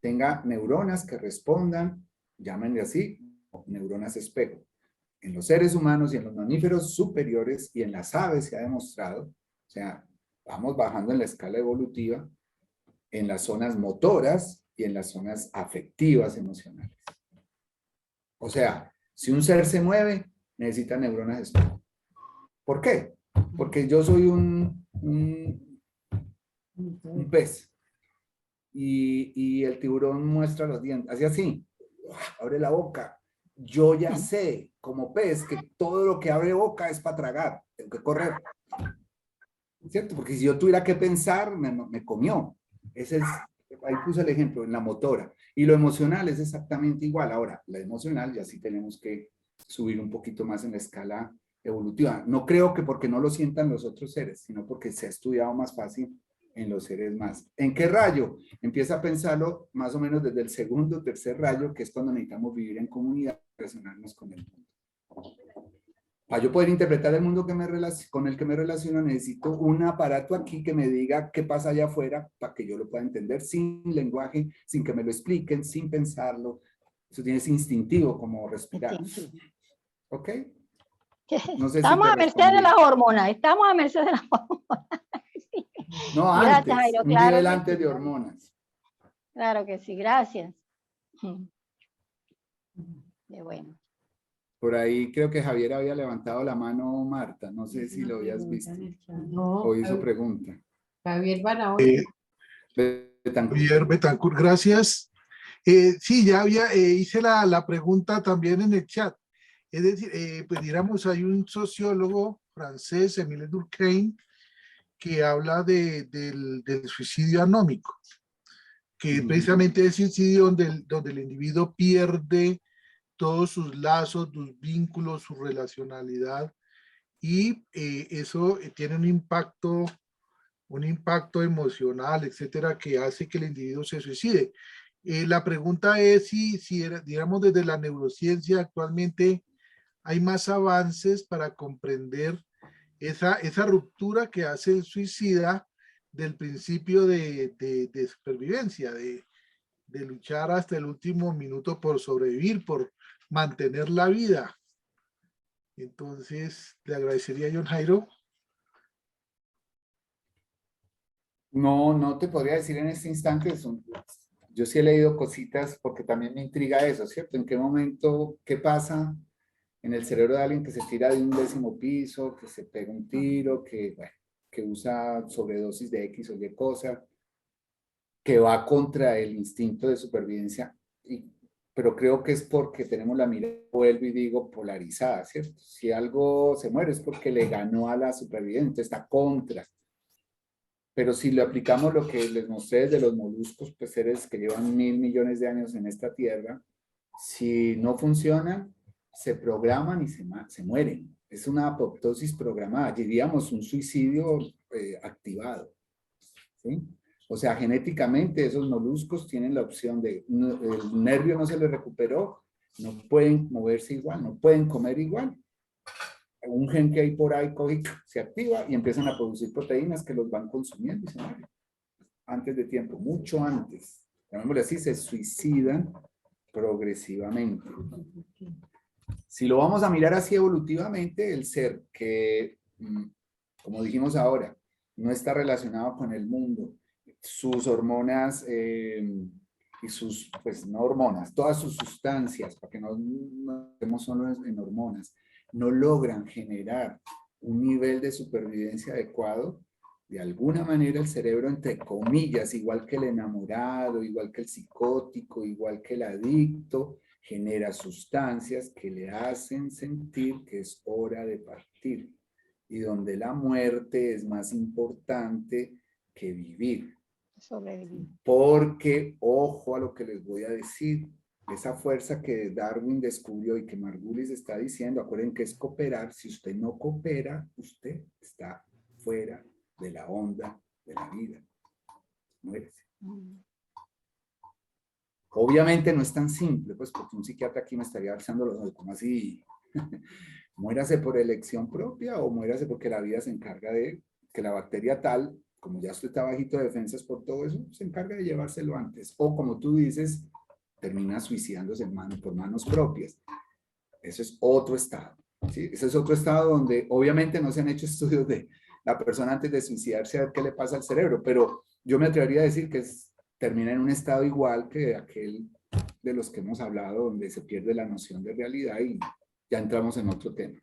tenga neuronas que respondan, llámenle así, neuronas espejo. En los seres humanos y en los mamíferos superiores y en las aves se ha demostrado, o sea, vamos bajando en la escala evolutiva, en las zonas motoras y en las zonas afectivas emocionales. O sea, si un ser se mueve, necesita neuronas espejo. ¿Por qué? Porque yo soy un pez y el tiburón muestra los dientes, así así, abre la boca. Yo ya sé, como pez, que todo lo que abre boca es para tragar, tengo que correr. ¿Cierto? Porque si yo tuviera que pensar, me comió. Ese es, ahí puse el ejemplo, en la motora. Y lo emocional es exactamente igual. Ahora, la emocional ya sí tenemos que subir un poquito más en la escala evolutiva. No creo que porque no lo sientan los otros seres, sino porque se ha estudiado más fácil en los seres más. ¿En qué rayo? Empieza a pensarlo más o menos desde el segundo o tercer rayo, que es cuando necesitamos vivir en comunidad, relacionarnos con el mundo. Para yo poder interpretar el mundo con el que me relaciono, necesito un aparato aquí que me diga qué pasa allá afuera para que yo lo pueda entender sin lenguaje, sin que me lo expliquen, sin pensarlo. Eso tiene ese instintivo como respirar. ¿Ok? No sé estamos si a merced de las hormonas, estamos a merced de las hormonas. Sí. No, antes, gracias, Jairo, un claro nivel que antes sí. de hormonas. Claro que sí, gracias. Qué bueno. Por ahí creo que Javier había levantado la mano, Marta. No sé si lo habías visto. No, O hizo pregunta. Javier Barahona. Javier Betancourt, gracias. Sí, ya hice la pregunta también en el chat. Es decir, pues digamos, hay un sociólogo francés, Émile Durkheim, que habla del suicidio anómico, que precisamente es el suicidio donde el individuo pierde todos sus lazos, sus vínculos, su relacionalidad, y eso tiene un impacto emocional, etcétera, que hace que el individuo se suicide. La pregunta es si digamos, desde la neurociencia actualmente hay más avances para comprender esa ruptura que hace el suicida del principio de supervivencia, de luchar hasta el último minuto por sobrevivir, por mantener la vida. Entonces, le agradecería a John Jairo. No te podría decir en este instante. Yo sí he leído cositas porque también me intriga eso, ¿cierto? ¿En qué momento, qué pasa en el cerebro de alguien que se tira de un 10º piso, que se pega un tiro, que usa sobredosis de X o Y cosa, que va contra el instinto de supervivencia? Pero creo que es porque tenemos la mirada, vuelvo y digo, polarizada, ¿cierto? Si algo se muere es porque le ganó a la supervivencia, está contra. Pero si le aplicamos lo que les mostré desde los moluscos, pues seres que llevan 1000 millones de años en esta tierra, si no funcionan, se programan y se mueren. Es una apoptosis programada, diríamos un suicidio activado, ¿sí? O sea, genéticamente esos moluscos tienen la opción de, el nervio no se les recuperó, no pueden moverse igual, no pueden comer igual. Un gen que hay por ahí se activa y empiezan a producir proteínas que los van consumiendo y se mueren. Antes de tiempo, mucho antes. llamémosle así, se suicidan progresivamente. Si lo vamos a mirar así evolutivamente, el ser que, como dijimos ahora, no está relacionado con el mundo, sus hormonas y sus, pues no hormonas, todas sus sustancias, para que no estemos solo en hormonas, no logran generar un nivel de supervivencia adecuado, de alguna manera el cerebro, entre comillas, igual que el enamorado, igual que el psicótico, igual que el adicto, genera sustancias que le hacen sentir que es hora de partir y donde la muerte es más importante que vivir. Sobrevivir. Porque, ojo a lo que les voy a decir, esa fuerza que Darwin descubrió y que Margulis está diciendo, acuérdense que es cooperar. Si usted no coopera, usted está fuera de la onda de la vida. Muérese. Obviamente no es tan simple, pues porque un psiquiatra aquí me estaría alzando los ojos, como así, muérase por elección propia o muérase porque la vida se encarga de que la bacteria tal, como ya usted está bajito de defensas por todo eso, se encarga de llevárselo antes. O como tú dices, termina suicidándose por manos propias. Eso es otro estado, ¿sí? Ese es otro estado donde obviamente no se han hecho estudios de la persona antes de suicidarse a ver qué le pasa al cerebro, pero yo me atrevería a decir que termina en un estado igual que aquel de los que hemos hablado, donde se pierde la noción de realidad y ya entramos en otro tema.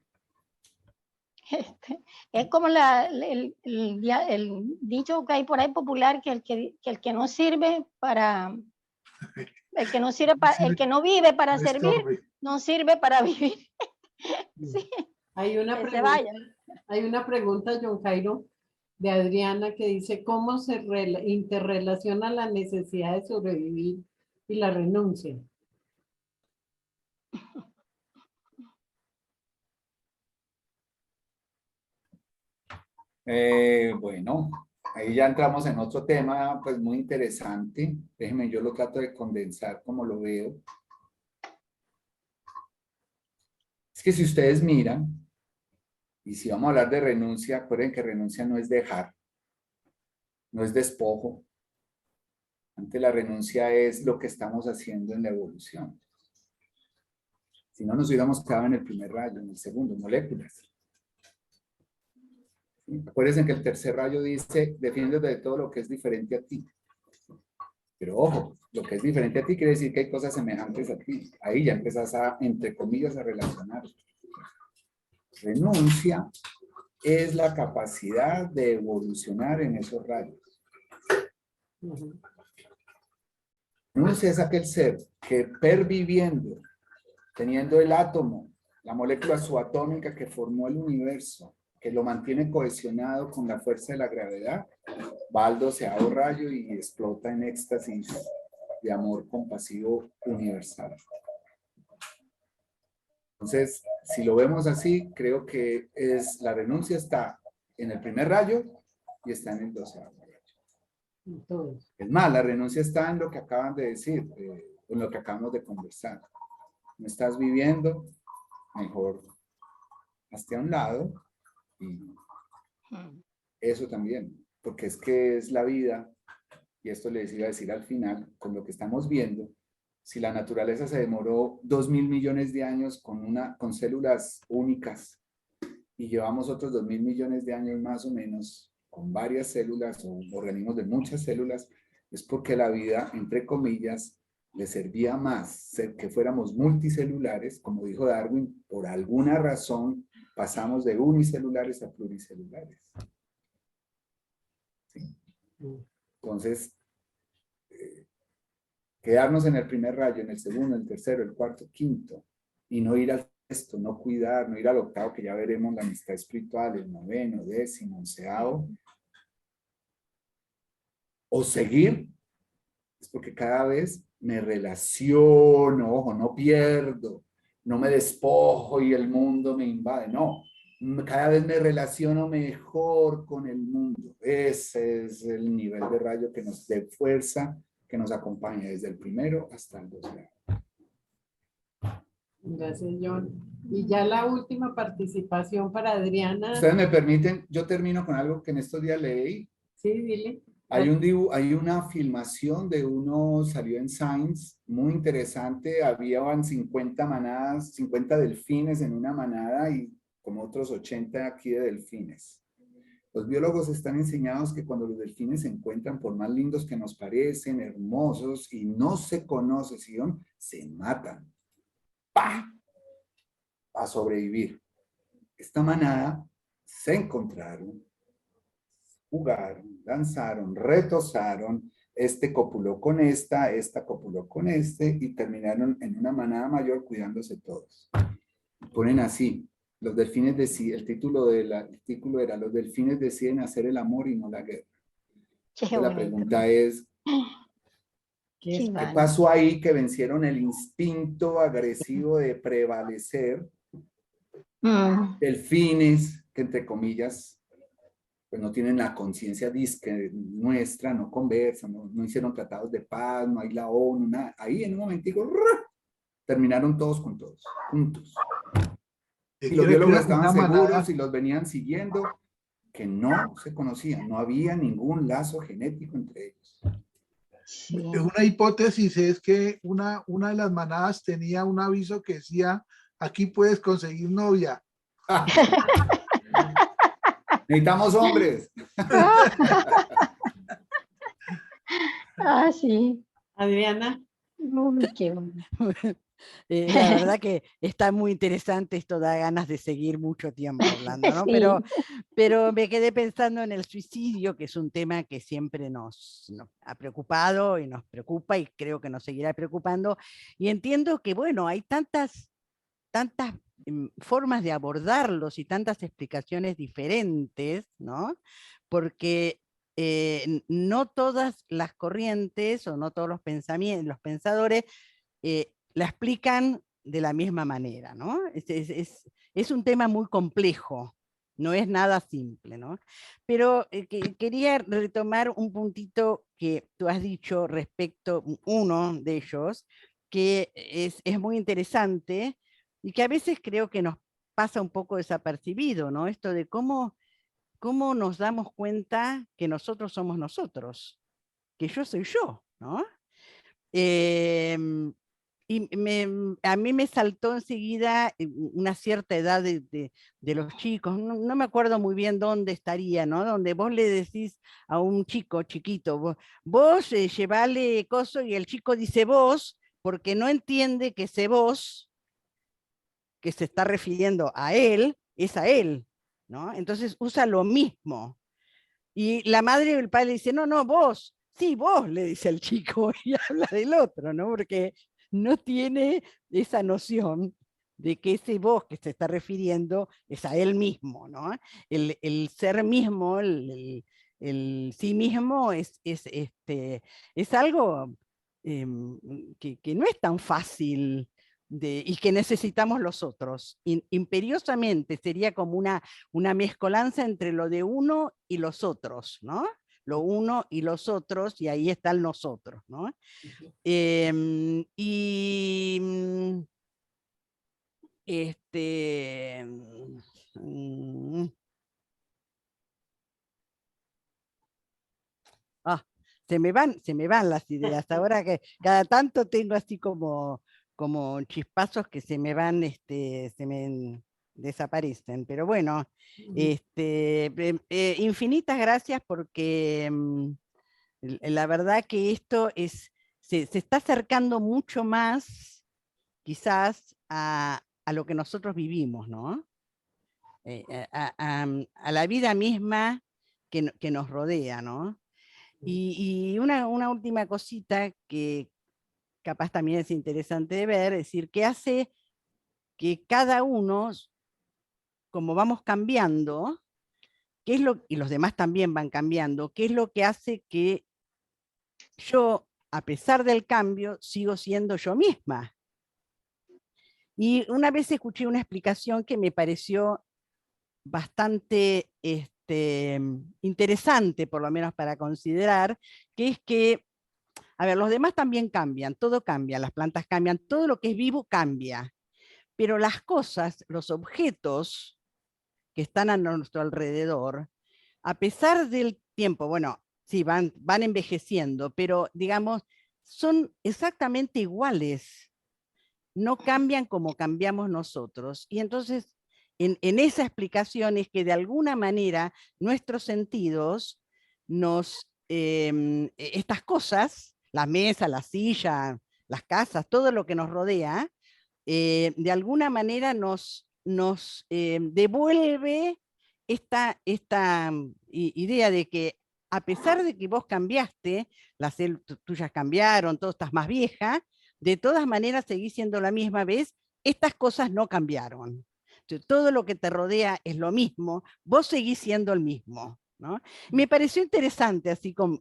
Es como el dicho que hay por ahí popular, que el que no sirve para... El que no sirve para, el que no vive para servir, no sirve para vivir. Sí. Hay una pregunta, John Jairo, de Adriana, que dice, ¿cómo se interrelaciona la necesidad de sobrevivir y la renuncia? Bueno, ahí ya entramos en otro tema, pues muy interesante. Déjenme, yo lo trato de condensar como lo veo. Es que si ustedes miran, y si vamos a hablar de renuncia, acuerden que renuncia no es dejar, no es despojo. Ante la renuncia es lo que estamos haciendo en la evolución. Si no nos hubiéramos quedado en el primer rayo, en el segundo, moléculas. Acuérdense que el tercer rayo dice, defiéndete de todo lo que es diferente a ti. Pero ojo, lo que es diferente a ti quiere decir que hay cosas semejantes a ti. Ahí ya empiezas a, entre comillas, a relacionar. Renuncia es la capacidad de evolucionar en esos rayos. Renuncia es aquel ser que perviviendo, teniendo el átomo, la molécula subatómica que formó el universo, que lo mantiene cohesionado con la fuerza de la gravedad, va al 12º rayo y explota en éxtasis de amor compasivo universal. Entonces, si lo vemos así, creo que la renuncia está en el primer rayo y está en el 12º rayo. Es más, la renuncia está en lo que acaban de decir, en lo que acabamos de conversar. No estás viviendo, mejor hazte a un lado. Y eso también, porque es que es la vida, y esto les iba a decir al final, con lo que estamos viendo, si la naturaleza se demoró 2.000 millones de años con células únicas, y llevamos otros 2.000 millones de años más o menos, con varias células o organismos de muchas células, es porque la vida, entre comillas, le servía más que fuéramos multicelulares, como dijo Darwin, por alguna razón, pasamos de unicelulares a pluricelulares. ¿Sí? Entonces, quedarnos en el primer rayo, en el segundo, el tercero, el cuarto, quinto, y no ir al sexto, no cuidar, no ir al octavo, que ya veremos la amistad espiritual, el noveno, 10º, 11º, o seguir, es porque cada vez me relaciono, ojo, no pierdo, no me despojo y el mundo me invade, no. Cada vez me relaciono mejor con el mundo. Ese es el nivel de rayo que nos dé fuerza, que nos acompaña desde el primero hasta el 12º. Gracias, John. Y ya la última participación para Adriana. Ustedes me permiten, yo termino con algo que en estos días leí. Sí, dile. Hay una filmación de uno, salió en Science, muy interesante. Habían 50 manadas, 50 delfines en una manada y como otros 80 aquí de delfines. Los biólogos están enseñados que cuando los delfines se encuentran, por más lindos que nos parecen, hermosos, y no se conocen, se matan. ¡Pah! A sobrevivir. Esta manada se encontraron, jugaron, danzaron, retozaron, este copuló con esta copuló con este, y terminaron en una manada mayor cuidándose todos. Ponen así, los delfines deciden, el título era Los delfines deciden hacer el amor y no la guerra. La pregunta es, ¿qué pasó ahí que vencieron el instinto agresivo de prevalecer? Delfines que, entre comillas, pues no tienen la conciencia disque nuestra, no conversan, no hicieron tratados de paz, no hay la ONU, nada. Ahí en un momentico terminaron todos con todos, juntos. Y los biólogos estaban seguros y los venían siguiendo, que no se conocían, no había ningún lazo genético entre ellos. Una hipótesis es que una de las manadas tenía un aviso que decía, aquí puedes conseguir novia. Necesitamos hombres. Sí. Adriana. Uy, qué bueno. La verdad que está muy interesante, esto da ganas de seguir mucho tiempo hablando, ¿no? Sí. Pero me quedé pensando en el suicidio, que es un tema que siempre nos ha preocupado y nos preocupa y creo que nos seguirá preocupando. Y entiendo que, bueno, hay tantas formas de abordarlos y tantas explicaciones diferentes, ¿no? Porque no todas las corrientes o no todos los pensamientos, los pensadores la explican de la misma manera, ¿no? Es un tema muy complejo, no es nada simple, ¿no? Pero quería retomar un puntito que tú has dicho respecto, uno de ellos, que es muy interesante y que a veces creo que nos pasa un poco desapercibido, ¿no? Esto de cómo nos damos cuenta que nosotros somos nosotros, que yo soy yo, ¿no? Y a mí me saltó enseguida una cierta edad de los chicos, no me acuerdo muy bien dónde estaría, ¿no? Donde vos le decís a un chico chiquito, vos llevale coso, y el chico dice vos, porque no entiende que ese vos, que se está refiriendo a él, es a él, ¿no? Entonces usa lo mismo. Y la madre y el padre dice, no, vos, sí, vos, le dice el chico, y habla del otro, ¿no? Porque no tiene esa noción de que ese vos que se está refiriendo es a él mismo, ¿no? El ser mismo, el sí mismo es algo que no es tan fácil y que necesitamos los otros. Imperiosamente sería como una mezcolanza entre lo de uno y los otros, ¿no? Lo uno y los otros, y ahí está el nosotros, ¿no? Se me van las ideas. Ahora que cada tanto tengo así como chispazos que se me van, se me desaparecen. Pero bueno, infinitas gracias porque la verdad que esto se está acercando mucho más, quizás, a lo que nosotros vivimos, ¿no? A la vida misma que nos rodea, ¿no? Y una última cosita que capaz también es interesante de ver, es decir, que hace que cada uno, como vamos cambiando, y los demás también van cambiando, ¿qué es lo que hace que yo, a pesar del cambio, sigo siendo yo misma? Y una vez escuché una explicación que me pareció bastante interesante, por lo menos para considerar, que es que, a ver, los demás también cambian, todo cambia, las plantas cambian, todo lo que es vivo cambia, pero las cosas, los objetos que están a nuestro alrededor, a pesar del tiempo, bueno, sí, van envejeciendo, pero digamos, son exactamente iguales. No cambian como cambiamos nosotros. Y entonces, en esa explicación es que de alguna manera nuestros sentidos estas cosas, la mesa, la silla, las casas, todo lo que nos rodea, de alguna manera nos devuelve esta idea de que a pesar de que vos cambiaste, las células tuyas cambiaron, todo estás más vieja, de todas maneras seguís siendo la misma vez, estas cosas no cambiaron. Entonces, todo lo que te rodea es lo mismo, vos seguís siendo el mismo, ¿no? Me pareció interesante, así como,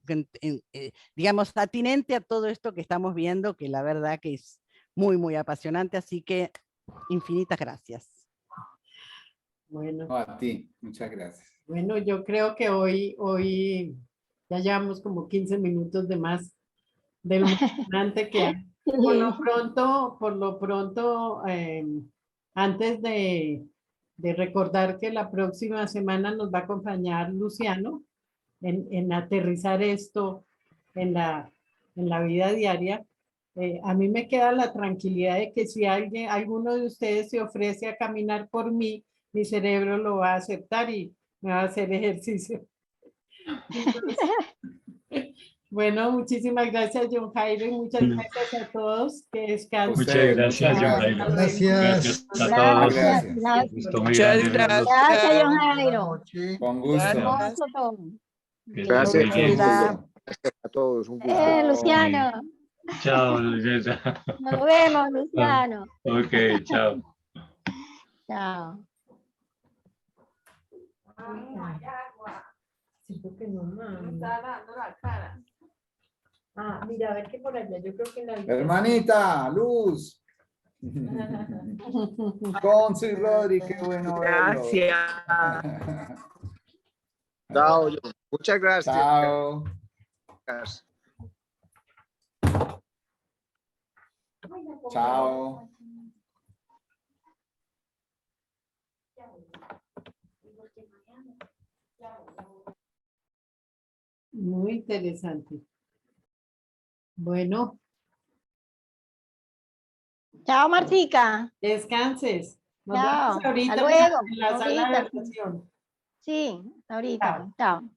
digamos, atinente a todo esto que estamos viendo, que la verdad que es muy, muy apasionante, así que infinitas gracias. Bueno. No, a ti, muchas gracias. Bueno, yo creo que hoy ya llevamos como 15 minutos de más de lo emocionante que hay. Por lo pronto, antes de recordar que la próxima semana nos va a acompañar Luciano en aterrizar esto en la vida diaria, a mí me queda la tranquilidad de que si alguno de ustedes se ofrece a caminar por mí, mi cerebro lo va a aceptar y me va a hacer ejercicio. Entonces, bueno, muchísimas gracias, John Jairo, y muchas gracias a todos. Que descansen. Muchas gracias, John Jairo. Gracias. Gracias a todos. Gracias. Gusto muy Muchas grande verlos. Gracias, John Jairo. Con gusto. Hermoso todo. Que estés Gracias, muy bien. gracias a todos. Un gusto. Luciano. Chao, Luciana. Nos vemos, Luciano. Ok, chao. Chao. Siento que no está dando la cara. Ah, mira, a ver qué por allá, yo creo que la... Hermanita, Luz. Conci Rodri, qué bueno verlos. Gracias. Chao, John. Muchas gracias. Chao. Chao. Muy interesante. Bueno. Chao, Martica. Descanses. Nos Chao. vemos ahorita Hasta luego. en la sala de Ahorita. oración. Sí, ahorita. Chao.